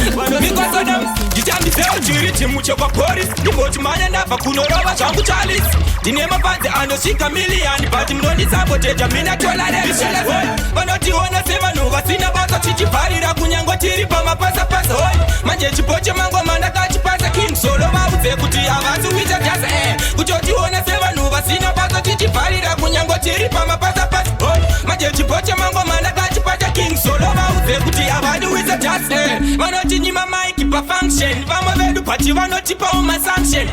ndichambisewo chiri chimu chekwaporis ndimboti manya ndabva kunorova zvangu chalis ndine mabhanzi anosvika miliyani but munondisaboteja mina tolarese vanotiona sevanhu vasina basa tichibharira kunyange tiri pamapasapasa hoi manje chipo chemangoma ndakachipasa king solo vaudze kuti havasi kuita jasa kutotiona sevanhu vasina basa tichibharira kunyange tiri pamapasapasa hoi manje chipo chemangoma ndakachipasa king solo vaudze kuti havadi kuita jasa vanotinyima maiki pafunction vamwe vedu pati vanotipawo masanction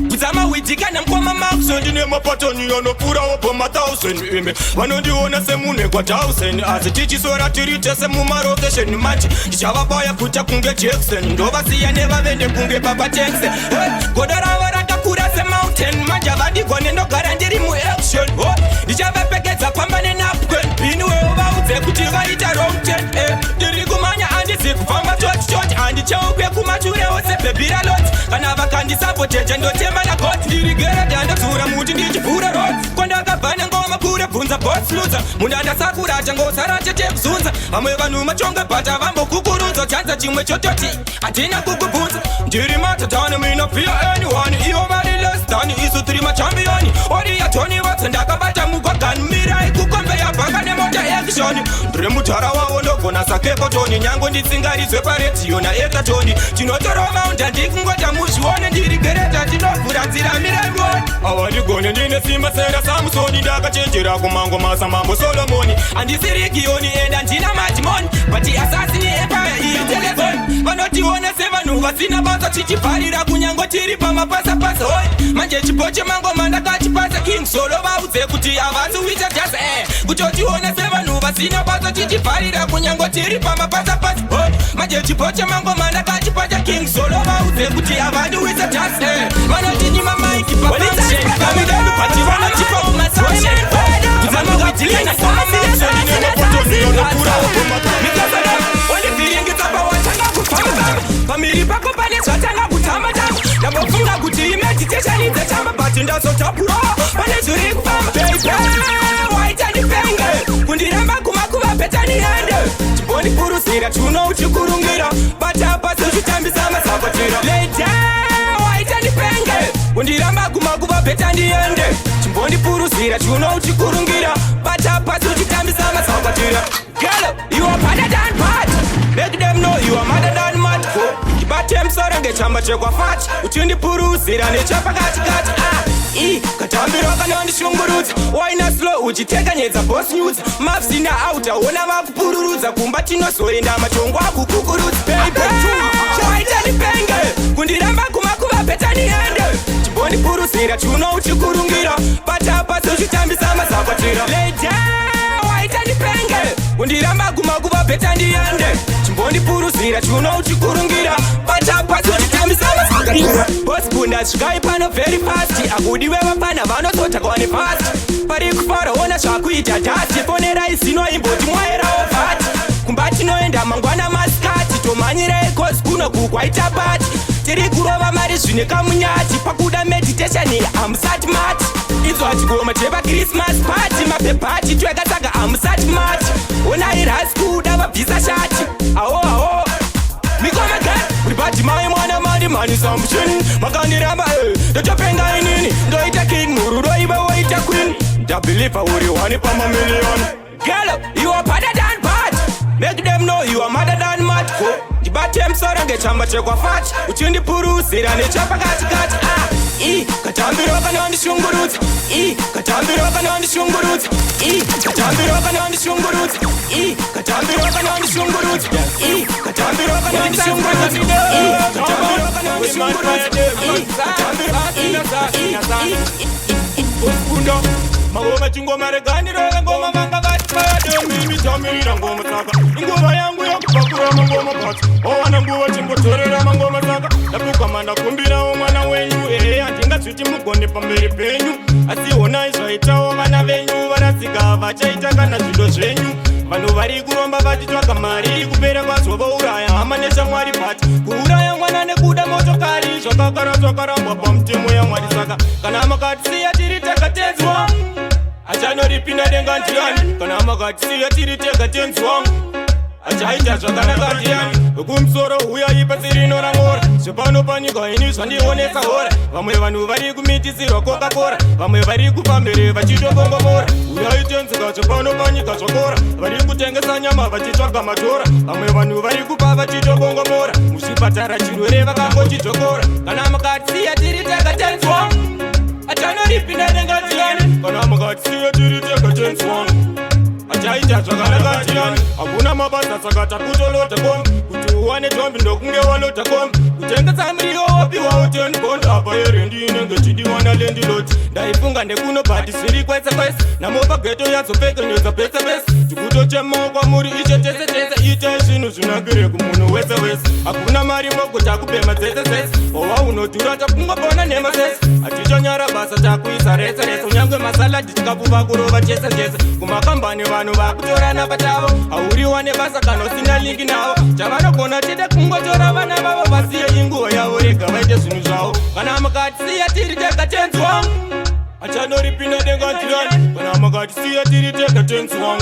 kudzama widhika namukoma makuso ndine mapatoni anopfuurawo pama1000 ime vanondiona semunhu kwa1000 asi tichisora tiri tese mumarokesheni manje ndichavabaya kuta kunge jackson ndovasiya nevavende kunge papatense godo ravo rakakura semountain manje vadigone ndogara ndiri muaction ndichavapfekedza pambane napquen pini wewo vaudze kuti vaita wrong turn ndiri kumanya handisi kufamba chochichochi handichaupe kumachurewo sebhebhira lot kana vakandisaboteja ndotema nagoti ndirigereda ndadzura muti ndichivhura rot kwandakabva nengoma kure bvunza botsluza munhu andasakurata ngosara chetekuzunza vamwe vanhu machonge bhata vambokukurudza chanza chimwe chototi hatina kukubvunza ndiri matatani minopfiya anyone ivo vari less than isu tiri machambioni oriyatoni vatse ndakabata mugwagani mirai kukombeya bhanga nemota action ndiri mutara wavo ndogona sakekotoni nyange nditsingarizwe paredhiyo naekatoni tinotoromaundi ndikungota muzvione ndiri gereta ndinovhuranzira miraioni avadigone ndine simba sera samusoni ndakachenjera kumango masamambo solomoni handisi regioni enda ndina madimoni but asasini empire iitelefoni vanotiona sevanhu vasina basa tichibharira kunyange tiri pamapasapasa hoi manje chipo chemangoma ndakachipasa king solo vaudze kuti havasi kuita jasa kutotiona sevanhu vasina basa tichibharira kunyange tiri pamapasapasa hoi manje chipo chemangoma ndakachipasa king solo vaudze kuti havadi kuita jasa vanotinyima maiki pafunction vamidadu pati vanotipawo masanction kudzama widhika namukoma makuso ndine mapoto pamiri pako pane zvatanga kutama tama ndambofunga kuti imeditation inzetamba but ndazotapura pane zviri kufamba baby waita ndipenge kundiramba kumakuva petani yende chimbondipurusira chuno uchikurungira but apa sezvitambisa masakotira lady waita ndipenge kundiramba kumakuva petani yende chimbondipurusira chuno uchikurungira but apa sezvitambisa masakotira girl you are better than bad make them know you are madder than mad Batem sorange chamba chekwa fat uchindipuruzira nechapakatikati katambiro kanondishungurudza waina slow uchiteka nyedza boss news mafsina out aona vakupururudza kumba tinozoenda matongo akukukurudza baby chaita ndipenge kundiramba kumakuva petani yende chimbondipuruzira chuno uchikurungira patapa sozvitambisa mazakwatira lady waita ndipenge kundiramba kumakuva petani yende chimbondipuruzira chuno uchikurungira patapa sozvitambisa mazakwatira boss bunda svikai pano very fast akudiwe vapana vanozotakwa nefast pari kufara ona zvakuita dasti fonerai zino imboti mwaerawo vati kumba tinoenda mangwana masikati tomhanyirai kosi kuno kukwaita bati tiri kurova mari zvine kamunyati pakuda meditation hamusati mati inzwa chigoma chepakrismas pati mapepati twekasaka hamusati mati onai rasi kuda vabvisa shati awo mikomaga uri pati mai mwana mani mani samuchini makandiramba ndotopenga inini ndoita king mururo iwe woita queen ndabhilipa uri wani pamamiliyoni girl you are better than bad make them know you are madder than mad ndibate msoro ngechamba chekwa fat uchindipuruzira nechapakatikati katambiro kanondishungurudza katambiro kanondishungurudza katambiro kanondishungurudza katambiro kanondishungurudza katambiro kanondishungurudza katambiro magoma chingoma reganirova ngoma mangavatimayademirimitamira ngoma saka ingoma yangu yakupakura mangoma pasi owana nguva chingotorera mangoma saka ndapuka ndakumbirawo mwana wenyu handingazviti mugone pamberi penyu asi honai zvaitawo vana venyu varasika vachaita kana zvido zvenyu vanhu vari kuromba vachitsvaga mari kupera kwazovauraya hama neshamwari pati kuuraya mwana nekuda motokari zvakakarambwa pamutemo yamwari saka kana makatisiya tiri takatedzwa achanoripinda denga ndiani kana makatisiya tiri tekatenzwa achaita zvakanaka ndiani vekumusoro uyai pasi rinorangora zvepano panyika ini zvandionesa hora vamwe vanhu vari kumitisirwa kokakora vamwe vari kupambere vachitobongomora uyai tenzika zvepano panyika zvakora vari kutengesa nyama vachitsvaga matora vamwe vanhu vari kupa vachitobongomora muzvipatara chirwere vakangochitokora kana makatisiya tiri tekatenzwa achanoripinda denga ndiani kana makatisiya tiri tekatenzwa achaita zvakanaka ndiani hakuna mabasa saka takutolota kombi kuti uwane tombi ndokunge walota kombi kutengesa miriwo wapiwa uteni bondo apa yerendi inenge chidiwana lendiloti ndaifunga ndekunobhati zviri kwese kwese namopa geto yazopfekenyedza pese pese tikutochemawo kwamuri iche tese tese itai zvinhu zvinakire kumunhu wese wese hakuna mari moko takupema dzese dzese ova unodhura takungopona nhema dzese hatichanyara basa takuisa rese rese unyange masaladi tikapuva kurova chese chese kumakambani vanhu vakutorana patavo hauriwa nebasa kana usina lingi navo chavanogona chete kungotora vana vavo vasiye inguva yavo rega vaite zvinhu zvavo kana makatisiya tiri tekatenzwa achanoripinda denga ndiani kana makatisiya tiri tekatenzwa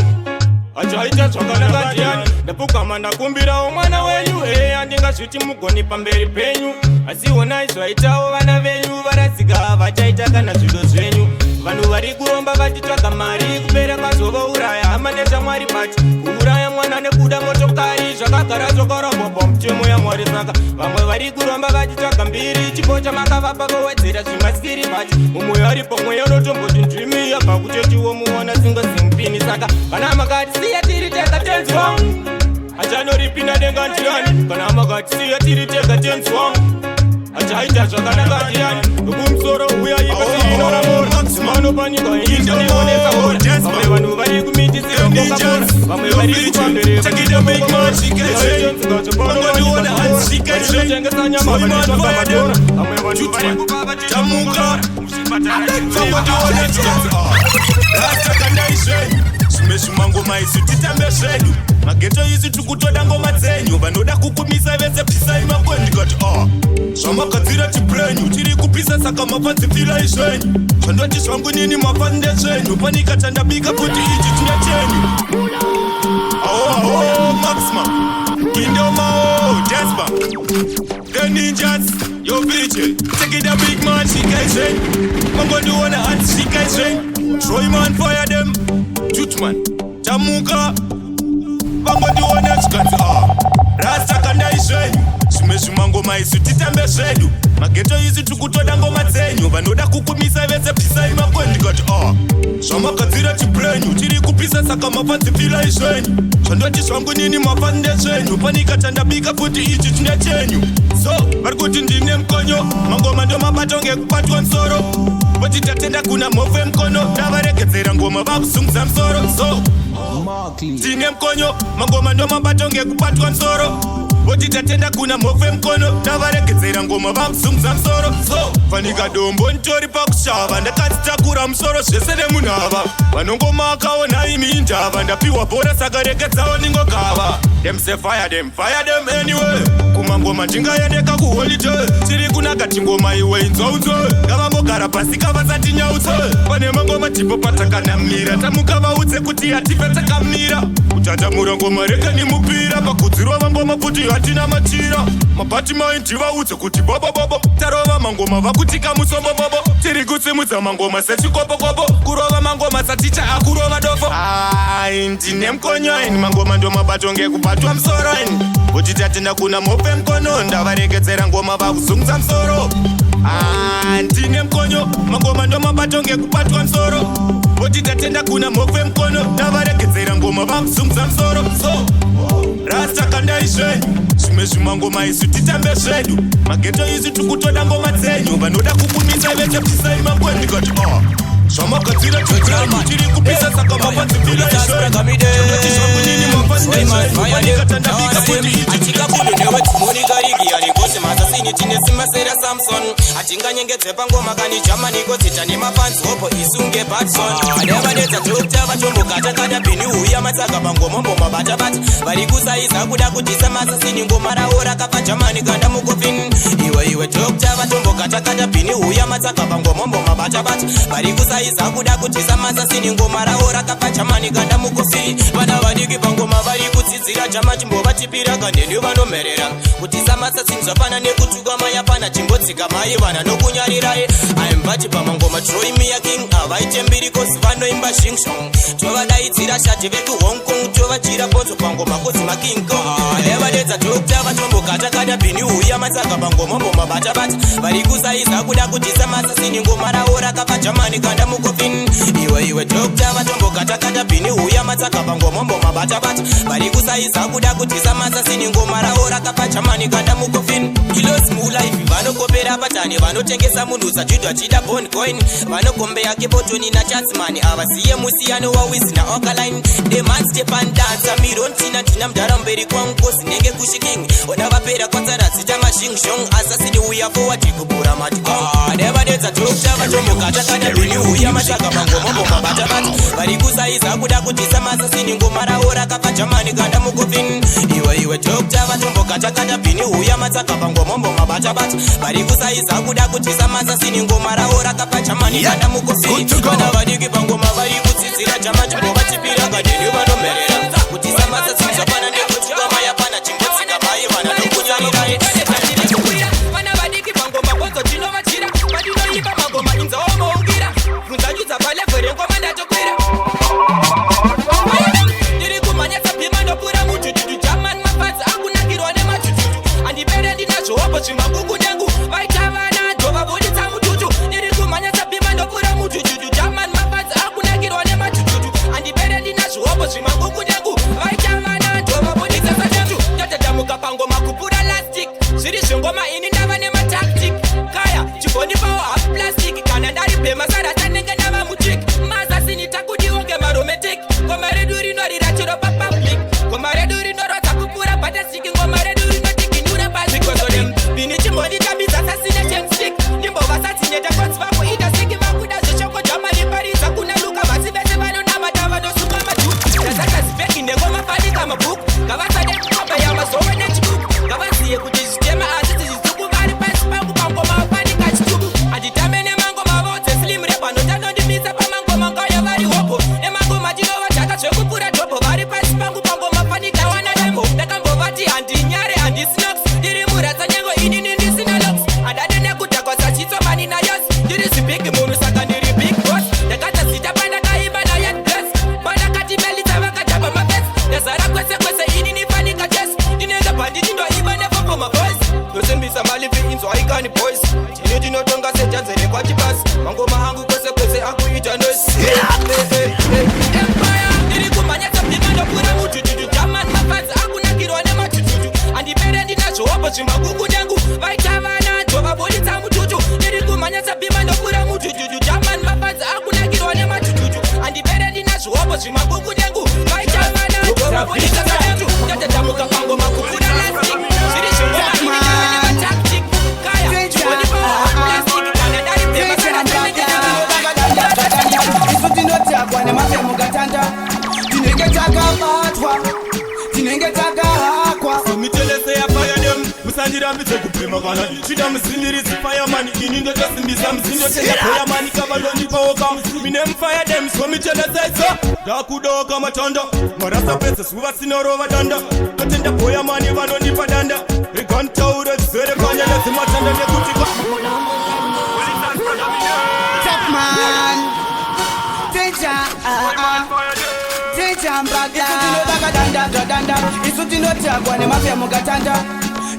achaita zvakanaka ndiani ndapukama ndakumbirawo mwana wenyu handingazviti mugoni pamberi penyu asi honai zvaitawo vana venyu varasika vachaita kana zvido zvenyu vanhu vari kuromba vachitsvaga mari kupera kwazovauraya hama neshamwari pati kuuraya mwana nekuda motokari zvakagara zvakarambwa pamutemo yamwari saka vamwe vari kuromba vachitsvaga mbiri chipo chamakavapa vowedzera zvimasikiri pati mumwe ari pamweya unotomboti ndrimi yabva kutetiwo muona singosimupini saka kana makatisiya tiri tekatenzwa achanoripinda denga ndiani kana makatisiya tiri tekatenzwa achaita zvakanaka ndiani vekumusoro uyai pasi inoramora simano panyika inizvandionesa hora vamwe vanhu vari kumitisira kokakora vamwe vari kupambere vachitengesa nyama vachitsvaga matora vamwe vanhu vari kupa vachitamuka muzvipatara zvimwe zvimangoma isu titambe zvedu mageto isu tikutoda ngoma dzenyu vanoda kukumisa vese pisai makweni ndikati zvamakadzira chiprenyu tiri kupisa saka mafanzipfirai zvenyu zvandoti zvangu nini mafande zvenyu panika chandabika kuti ichi tina chenyu maxima indoma jasper the ninjas yo bitch take it a big man shikaizve mangondiona hansi shikaizve troyman fire them jutman tamuka vangondiona zvikanzi rasta kandai zvenyu zvimwe zvimangoma isu titambe zvedu mageto isu tikutoda ngoma dzenyu vanoda kukumisa vese pisai makweni ndikati zvamakadzira chiprenyu tiri kupisa saka mafanzipfirai zvenyu zvandoti zvangu nini mafande zvenyu panika chandabika kuti ichi tina chenyu so vari kuti ndine mkonyo mangoma ndomabato ngekubatwa musoro voti tatenda kuna mhofu yemukono ndavaregedzera ngoma vakuzungudza musoro so ndine mkonyo mangoma ndomabato ngekubatwa musoro voti tatenda kuna mhofu yemukono ndavaregedzera ngoma vakuzungudza musoro so fanika dombo nditori pakushava ndakadzitakura musoro zvese nemunhava vanongoma akaona imi indava ndapiwa bhora saka rekedzawo ningogava them say fire them anyway kumangoma ndingaendeka kuholiday tiri kunaka tingoma iwe inzoudzo ngavambogara pasi kavasati nyautso pane mangoma tipo patakanamira tamuka vaudze kuti hatife takamira kutatamura ngoma rekani mupira pakudzirwa vangoma kuti hatina matira mabhati mai ndivaudze kuti bobobobo tarova mangoma vakutika musombobobo tiri kutsimudza mangoma sechikopokopo kurova mangoma saticha akurova dofo ndine mkonyo ini mangoma ndomabato ngekubatwa musoro ini kuti tatenda kuna mhofu yemukono ndavaregedzera ngoma vakuzungudza musoro ndine mkonyo mangoma ndomabato ngekubatwa musoro kuti tatenda kuna mhofu yemukono ndavaregedzera ngoma vakuzungudza musoro so rasta kandai zvenyu zvimwe zvimangoma isu titambe zvedu mageto isu tikutoda ngoma dzenyu vanoda kukumisa vese pisai makweni ndikati zvamakadzira chiprenyu tiri kupisa saka mafanzipfirai zvenyu zvandoti zvangu nini mafande zvenyu panika chandabika kuti ichi masasini tine simba sera Samson atinganyengedze pangoma kani Germany kozita nemafanzi hopo isunge Batson adavadedza Dr. vatombokata kada bini uya matsaka pangoma mboma bata vari kusaiza kuda kutisa masasini ngoma rawo rakafa Germany kanda mukofin iwe Dr. vatombokata kada bini uya matsaka pangoma mboma bata vari kusaiza kuda kutisa masasini ngoma rawo rakafa Germany kanda mukofin vana vadiki pangoma vari kutsidzira Germany chimbova chipira kandeni vanomerera kutisa masasini zvapana nekutuka maya pana chimbotsika mai vana nokunyarirai aimbati pamangoma Troy Mia King avaite mbiri kosi vanoimba shingshong tovadaidzira shati veku Hong Kong tovachira ponzo pangoma kosi making Kong adevadedza Dr. vatombokata kada bini uya matsaka pangoma mboma bata vari kusaiza kuda kutisa masasini ngoma rawo rakafa Germany kanda mukofin iwe Dr. vatombokata kada bini uya matsaka pangoma mboma bata vari kusaiza kuda kutisa masasini ngoma rawo rakafa Germany kanda mukofin Kilos life vanokopera patani vanotengesa munhu usachidwa achida bond coin vanokombeya kebotoni nachatsmani avaziye musiyano wawizi naokaline deman stepan dansa mirontina tina mudhara mberi kwangu kozi nenge kushiking ona vapera kwatsara zita mashingshong asasini uya forward kubura matikong adevadedza Dr. vatombokata kada bini uya matsaka pangoma mboma bata vari kusaiza kuda kutisa masasini ngoma rawo rakafa Germany kanda mukofin iwe Dr. vatombokata kada bini uya matsaka pangoma mboma bata vari kusaiza kuda kutisa masasini ngoma rawo rakafa Germany kanda mukofin vana vadiki pangoma vari kutsidzira Germany chimbova chipira kadeni vanomerera kutisa masasini zvapana nekutuka maya pana chimbotsika mai vana nokunyarirai vana vadiki pangoma kozo tinovachira vadinoimba mangoma inzaomoukira kunzanyudza palevhere ngoma ndatokwira ndiri kumhanyatsa bhima ndopura mutututu German mafadzi akunakirwa nematututu andipere ndinazvohopo zvimakuku nyangu vaita vana ndovabuditsa mututu ndiri kumhanyatsa bhima ndopura mutututu German mafadzi akunakirwa nematututu andipere ndinazvohopo zvimakuku nyangu vaita vana ndovabuditsa satutu tatatamuka pangoma kupura lastic zviri zvengoma ini ndava nematactic kaya chibonipawo hafu plastic kana ndari bhema sarata nenge ndava mutrick mazasini takudiwo ngemaromantic ngoma redu rinorira chiro papublic ngoma redu rinorodza kupura batasiki ngoma redu rinotikinura pazvikozodem bini chimbonditabidza sasine chemstick ndimbovasatinyeta konzi vakuita siki vakuda zveshoko Germany paridza kuna luka vasi vese vanonamata vanosunga madhu zvimakuku nyangu vaitavana tovabuditsa mututu ndiri kumhanyasa bhima ndokura mujujuju jamani mabadza akunakirwa nemajujuju handipere ndina zvihopo zvimakuku nyangu vaitavana tovabuditsa mututu ndatotamuka pango makukura lastic zviri zvomaatactic kaya plastic kana dari isu tinotakwa nemapemugatanda tinenge takabatwa tinenge takahakwa somitelese yafaya dem musandirambidze kupema kana ndichida muzindirisi fayamani ini ndotosimbisa muzindotenda poyamani kavalondipawoka mine mufaya dem somiteleseiso ndakudoka matanda marasa pese suva sinorova danda totenda poyamani vanondipa danda rigantaure zere panya nezimatanda nekutika man tinotaka isu tinotakwa nemapemugatanda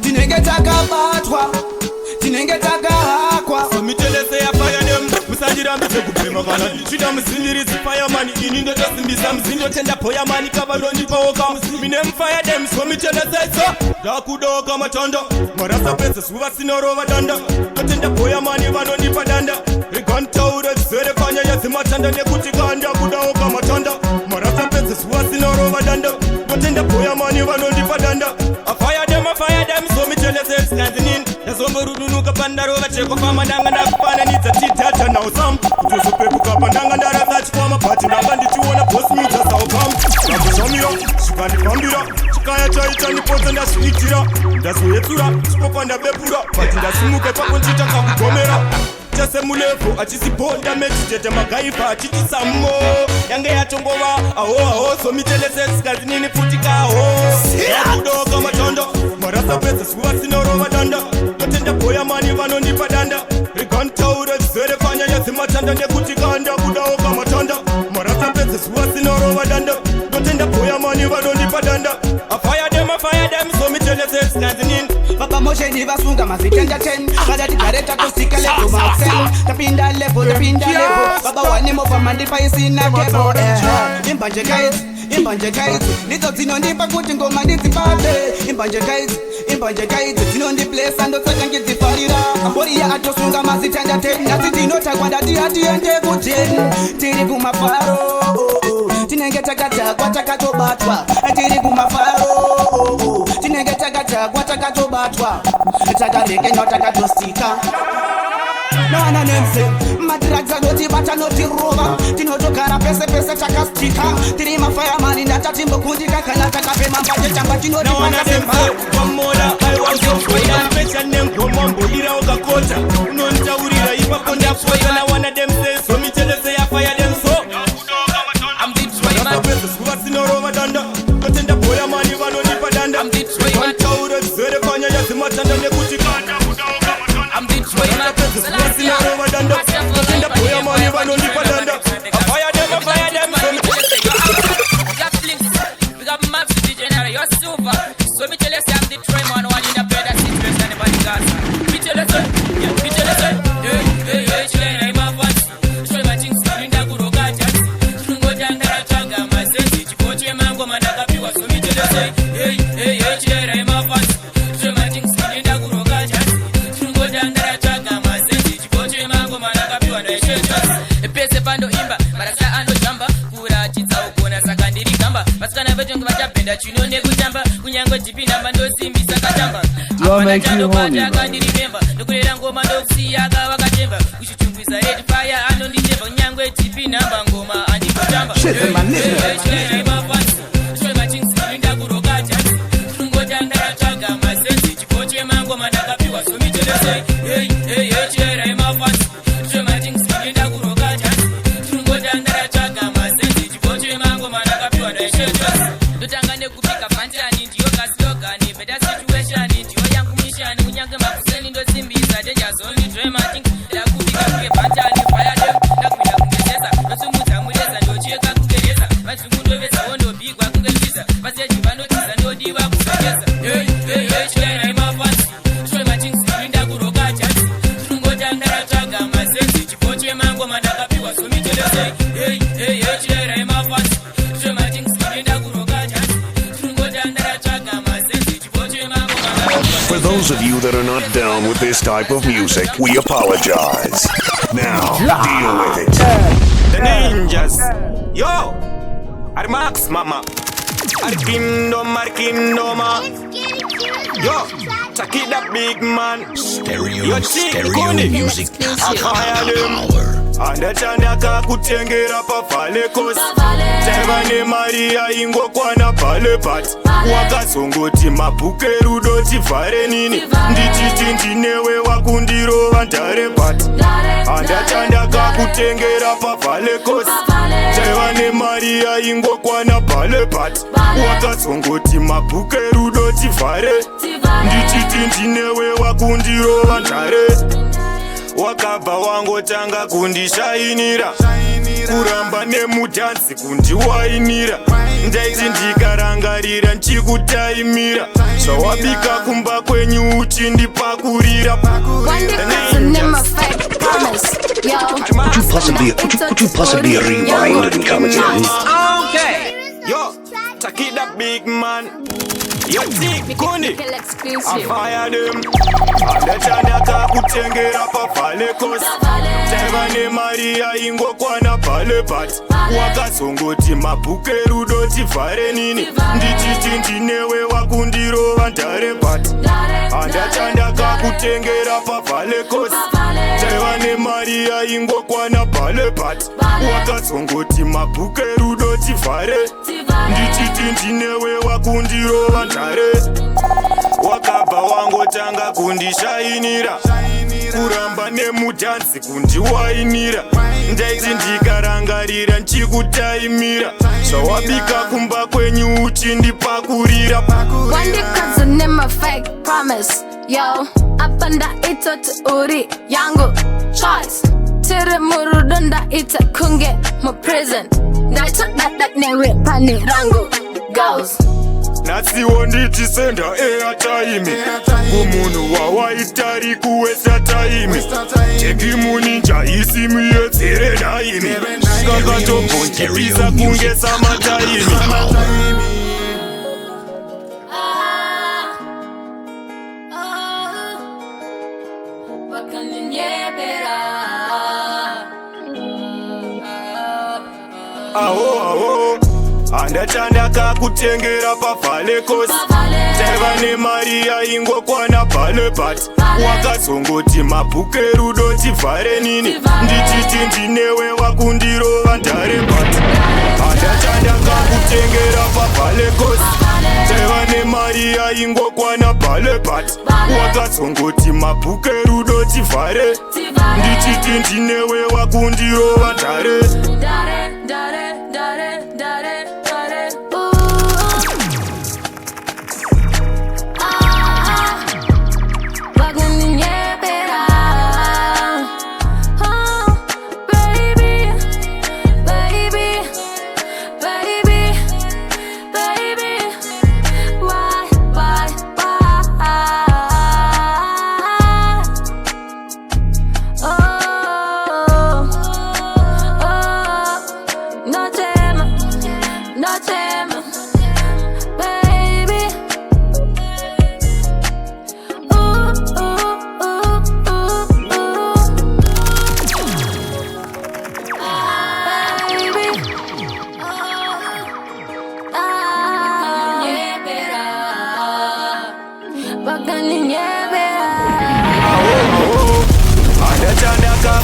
tinenge takabatwa tinenge takahakwa somitelese yafaya dem musandirambidze kupema kana ndichida muzindirisi fayamani ini ndotosimbisa muzindotenda poyamani kavalondipawoka mine mufaya dem somiteleseiso ndakudoka matanda marasa pese suva sinorova danda totenda poyamani vanondipa danda rigantaure zere panya yezimatanda nekuti kanda kudaoka matanda marasa pese suva sinorova danda totenda poyamani vanondipa danda afaya dem somiteleseskanzinin ndazomborudunuka pandarova chekofama ndanga ndakupananidza tidhata nausam kutozopepuka pandanga ndarasa chikwama bhati ndanga ndichiona bosmiuzasaupam ndakuzvamira zvikandipambira chikaya chaita nipodza ndazviitira ndazoyetsura chipopa ndabepura bhati ndasimuka ipapo nchiita kakugomera chasemulevo achisibhonda mechitete magaipa achitisamo yange yatongova aho somiteleseskanzinini putikaho yakudoka matanda marasa pese suva sinorova danda totenda poyamani vanondipa danda rigantaure zere panya yezimatanda nekuti kanda kudaoka matanda marasa pese suva sinorova danda totenda poyamani vanondipa danda afaya dem somiteleseskanzinini baba mosheni vasunga mazitenda 10 kada tigare takusika levo maxen tapinda levo baba wanimova mandipa isina kebo imbanje kaizi ndidzo dzinondipa kuti ngoma ndidzibate imbanje kaizi dzinondiplesa ndotsaka ngidzifarira amboriya atosunga mazitanda 10 nasi tinotakwa ndati hatiende kuteni tiri kumafaro tinenge takatakwa takatobatwa tiri kumafaro tinenge takatakwa takatobatwa takarekenywa takatosika nana nemse madiragza notibata notirova tinotogara pese pese takastika tiri mafayamani ndatatimbokunjika kana takapema mbaje chamba tinotipaaaanengomombodira ukakota unontaurira ipapo ndapota nawana demse somitelese yafaya demso suva sinorova danda totenda poyamani vanonipa danda vantaure zere panya yezimatanda nekuti kanda kudaoka sinarova danda totenda poyamani vanonipa danda afaya dem so me tell you, I'm the try man, one in a bed that situation anybody got. Me tell you, hey, I'm a fancy. Show my things, in the good occasion. Go down there, changa, my sense, chipotle mango, managapiwa. So me tell you, hey, I'm a fancy. Show my things, in the good occasion. Go down there, changa, my sense, chipotle mango, managapiwa. A pese pando imba, marasa ando jamba, kura chitsa ukona sakandiri kamba. Paskana vetu ngvachapenda chinone kutamba. Kunyango chipinda mando simbisa katamba. Apana chando pata kandiribemba. Nokurera ngoma ndokusiya kawakatemba. Kuchichungwiza red fire anonditeva. Kunyango chipinda ngoma andikutamba. Dutangane kupika fantani ndiyo kasidoka ni better situation ndiyo yangu mission unyange makuseni ndo simbisa danger zone dramatic la kupika kuke fantani fire them na kumida kungezeza nosumuta muleza ndo cheka kugereza mazungundo vesa wondo bigwa kungeliza baseji banotisa ndo diwa kusogeza hey share my fancy show my things linda kuroga chance tungoja ndara chaga masensi chipoche mango mandakapiwa so miteleze hey share my fancy show my things linda kuroga For those of you that are not down with this type of music, we apologize. Now, deal with it. The ninjas. Yo! Armax mama. Arkindom. Yo! Takida big man. Stereo music. Andachandaka kutengera pavhalekos taiva Maria ingokwana pale pati wakazongoti mabhuku erudo tivhare nini ndichiti ndinewe wakundirova ndare pati andachandaka kutengera pavhalekos taiva Maria ingokwana pale pati wakazongoti mabhuku erudo tivhare ndichiti ndinewe wakundirova ndare wakabva wangotanga kundishainira kuramba nemudhansi kundiwainira ndaiti ndikarangarira nchikutaimira zvawabika kumba kwenyu uchindipakurira Could you possibly rewind and come again? Okay. Yo, Takida big man. Yo, Tick, Kundi. I fire them. Andachandaka kutengera pavhalekos taiva Maria ingokwana pale pati wakazongoti mabhuku erudo tivhare nini ndichiti ndinewe wakundirova ndare pati andachandaka kutengera pavhalekos taiva Maria ingokwana pale pati wakazongoti mabhuku erudo tivhare ndichiti ndinewe wakundirova ndare wakabva wangotanga kundishainira kuramba nemudhansi kundiwainira ndaiti ndikarangarira nchikutaimira zvawabika kumba kwenyu uchindipakurira wandikadzo nemafake promise yo apa ndaitoti uri yangu choice tiri murudo ndaita kunge muprison ndaitodada newe pane rangu girls nasiwo ndichisenda airtime kumunhu wawaitari kuwesa time tekimuninja isimu yedzere naimi kakatombonjipisa kunge samataimi aho andachandaka kutengera pavhalekos taiva Maria ingokwana pale pati wakazongoti mabhuku erudo tivhare nini ndichiti ndinewe wakundirova ndare pati andachandaka kutengera pavhalekos taiva Maria ingokwana pale pati wakazongoti mabhuku erudo tivhare ndichiti ndinewe wakundirova ndare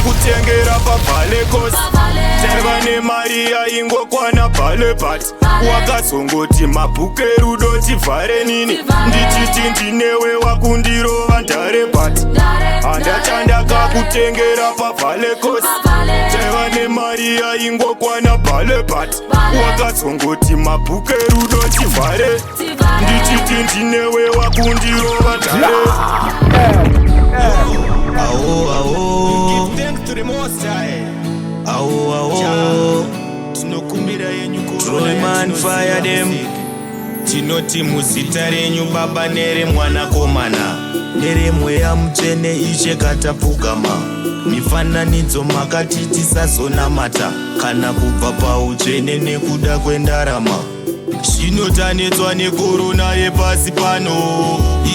kutengera pavhalekos taiva Maria ingokwana pale pati wakazongoti mabhuku erudo tivhare nini ndichiti ndinewe wakundirova ndare pati andachandaka kutengera pavhalekos taiva Maria ingokwana pale pati wakazongoti mabhuku erudo tivhare ndichiti ndinewe wakundirova ndare tinokumbira yenyu Troyman fire them tinoti muzita renyu baba neremwanakomana neremweya mutsvene ishe katapfugama mifananidzo makati tisazonamata kana kubva pautsvene nekuda kwendarama zvinotanetswa nekorona yepasi pano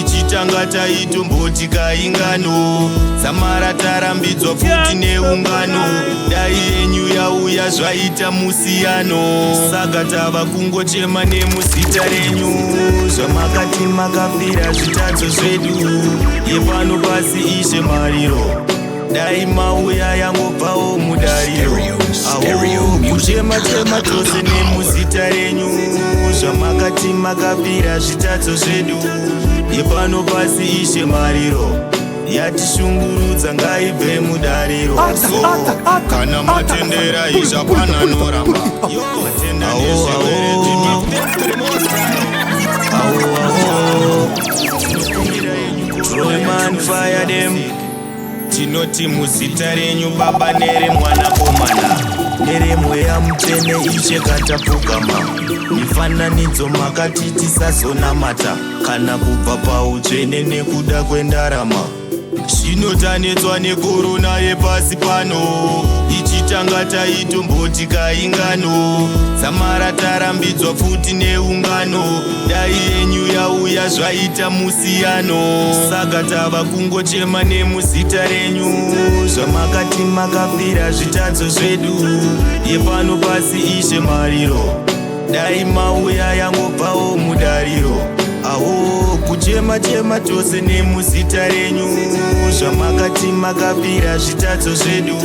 ichitanga taitomboti kaingano samara tarambidzwa futi neungano dai yenyu yauya zvaita musiyano saka tava kungochema nemuzita renyu zvamakati makapfira zvitadzo zvedu yepano pasi ishe mariro dai mauya yangobvawo mudariro kuchema-chema tose nemuzita renyu zvamakati makapfira zvitadzo zvedu yepano pasi ishe mariro yatishungurudza ngaibve mudariro so kana matendera izvapana noramba Troyman fire them tinoti muzita renyu baba nere mwanakomana nere mweya mutene ishe katapfugama mifananidzo makati tisazonamata kana kubva pautsvene nekuda kwendarama zvinotanetswa nekorona yepasi pano ichitanga taitomboti kaingano samara tarambidzwa futi neungano dai yenyu yauya zvaita musiyano saka tava kungochema nemuzita renyu zvamakati makapfira zvitadzo zvedu yepano pasi ishe mariro dai mauya yangobvawo mudariro kuchema-chema tose nemuzita renyu zvamakati makapfira zvitadzo zvedu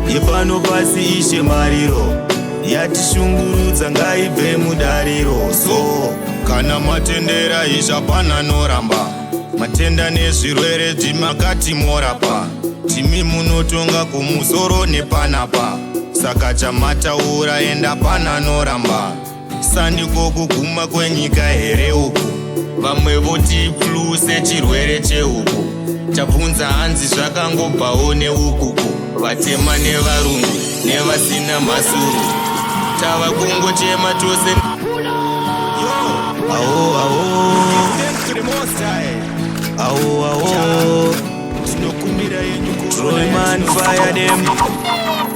yepano pasi ishe mariro yatishungurudza ngaibve mudariro so kana matendera izvapana noramba matenda nezvirwere zvimakati morapa timi munotonga kumusoro nepanapa saka chamataura enda pana noramba sandiko kuguma kwenyika here uku vamwe voti flu sechirwere chehuku chabvunza hanzi zvakangobvawo neukuku vatema nevarungu nevasina masuru tava kungochema tose tinokumbira yenyu Troyman fire them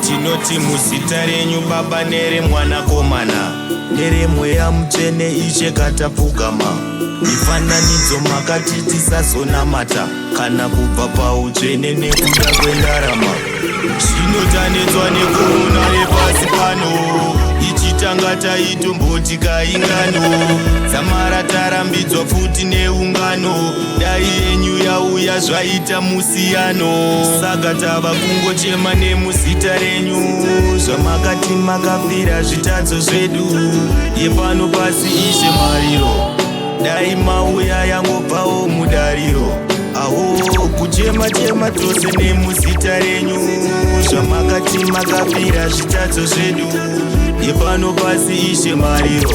tinoti muzita renyu baba nere mwanakomana nere mweya mutene ishe katapfugama mifananidzo makati tisazonamata kana kubva pautsvene nekuda kwendarama zvinotanetswa nekorona yepasi pano ichitanga taitomboti kaingano samara tarambidzwa futi neungano dai yenyu yauya zvaita musiyano saka tava kungochema nemuzita renyu zvamakati makapfira zvitadzo zvedu yepano pasi ishe mariro dai mauya yangobvawo mudariro kuchema-chema tose nemuzita renyu zvamakati makapfira zvitadzo zvedu yepano pasi ishe mariro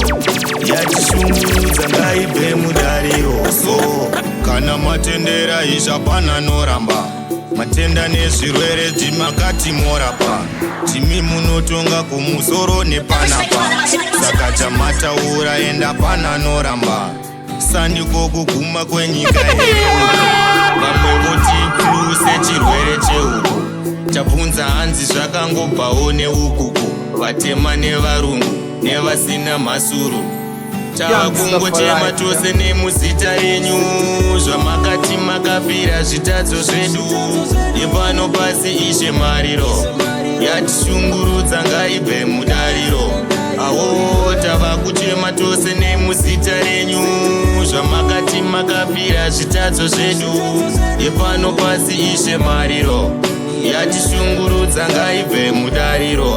yatishungurudza ngaibve mudariro so kana matendera izvapana noramba matenda nezvirwere zvimakati morapa timi munotonga kumusoro nepanapa saka chamataura enda pana noramba sandiko kuguma kwenyika here vamwe voti flu sechirwere chehuku chabvunza hanzi zvakangobvawo neukuku vatema nevarungu nevasina masuru tava kungochema tose nemuzita renyu zvamakati makapfira zvitadzo zvedu yepano pasi ishe mariro yatishungurudza ngaibve mudariro tava kuchema tose nemuzita renyu zvamakati makapfira zvitadzo zvedu yepano pasi ishe mariro yatishungurudza ngaibve mudariro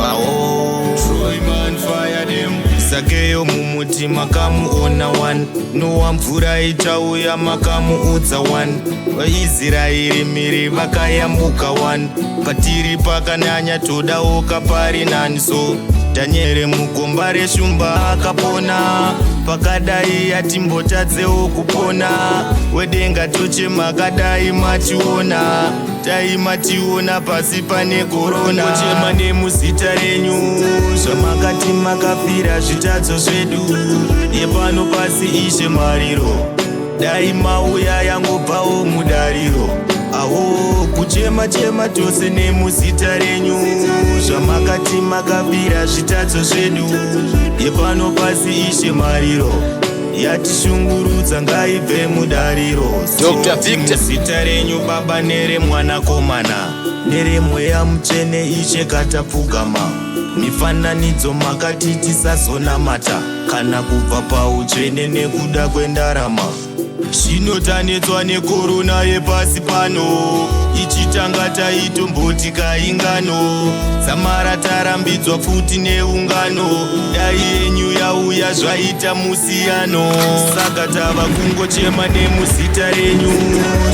Troyman fire them sakeyo mumuti makamuona 1 nowa mvura itauya makamuudza 1 vaisraeri miri vakayambuka 1 patiri pakananya todawo kapari nani so Daniel mugomba reshumba akapona pakadai yatimbotadzewo kupona wedenga tochema kadai mationa taimationa pasi pane korona chema nemuzita renyu zvamakati makapfira zvitadzo zvedu yepano pasi ishe mariro dai mauya yangobvawo mudariro kuchema kuchema tose nemuzita renyu, zvamakati makapira zvitadzo zvedu. Yepano pasi Ishe mariro yatishungurudza ngaibve mudariro. Dr. Victor. Zita renyu Baba neremwanakomana neremweya mutsvene Ishe katapfugama. Mifananidzo makati tisazonamata kana kubva pautsvene nekuda kwendarama. Zvinotanetswa nekorona yepasi pano, ichitanga taitomboti kaingano. Samara tarambidzwa futi neungano, dai yenyu yauya zvaita musiyano. Saka tava kungochema nemuzita renyu,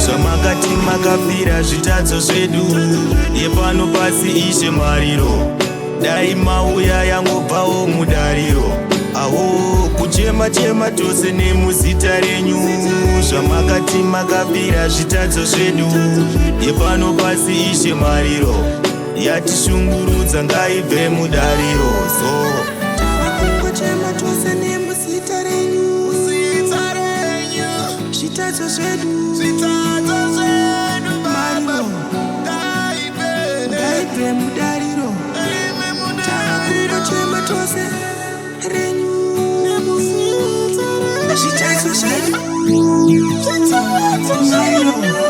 zvamakati makapira zvitadzo zvedu. Yepano pasi Ishe mariro, dai mauya yangobvawo mudariro. Aho kuchema chema tose nemuzita renyu, zvamakati makapira zvitadzo zvedu. Yepano pasi Ishe mariro yatishungurudza ngaibve mudariro. Kuchema tose nemuzita renyu, zvitadzo zvedu, mariro ngaibve mudariro. Kuchema tose renyu, zvitadzo zvedu, mariro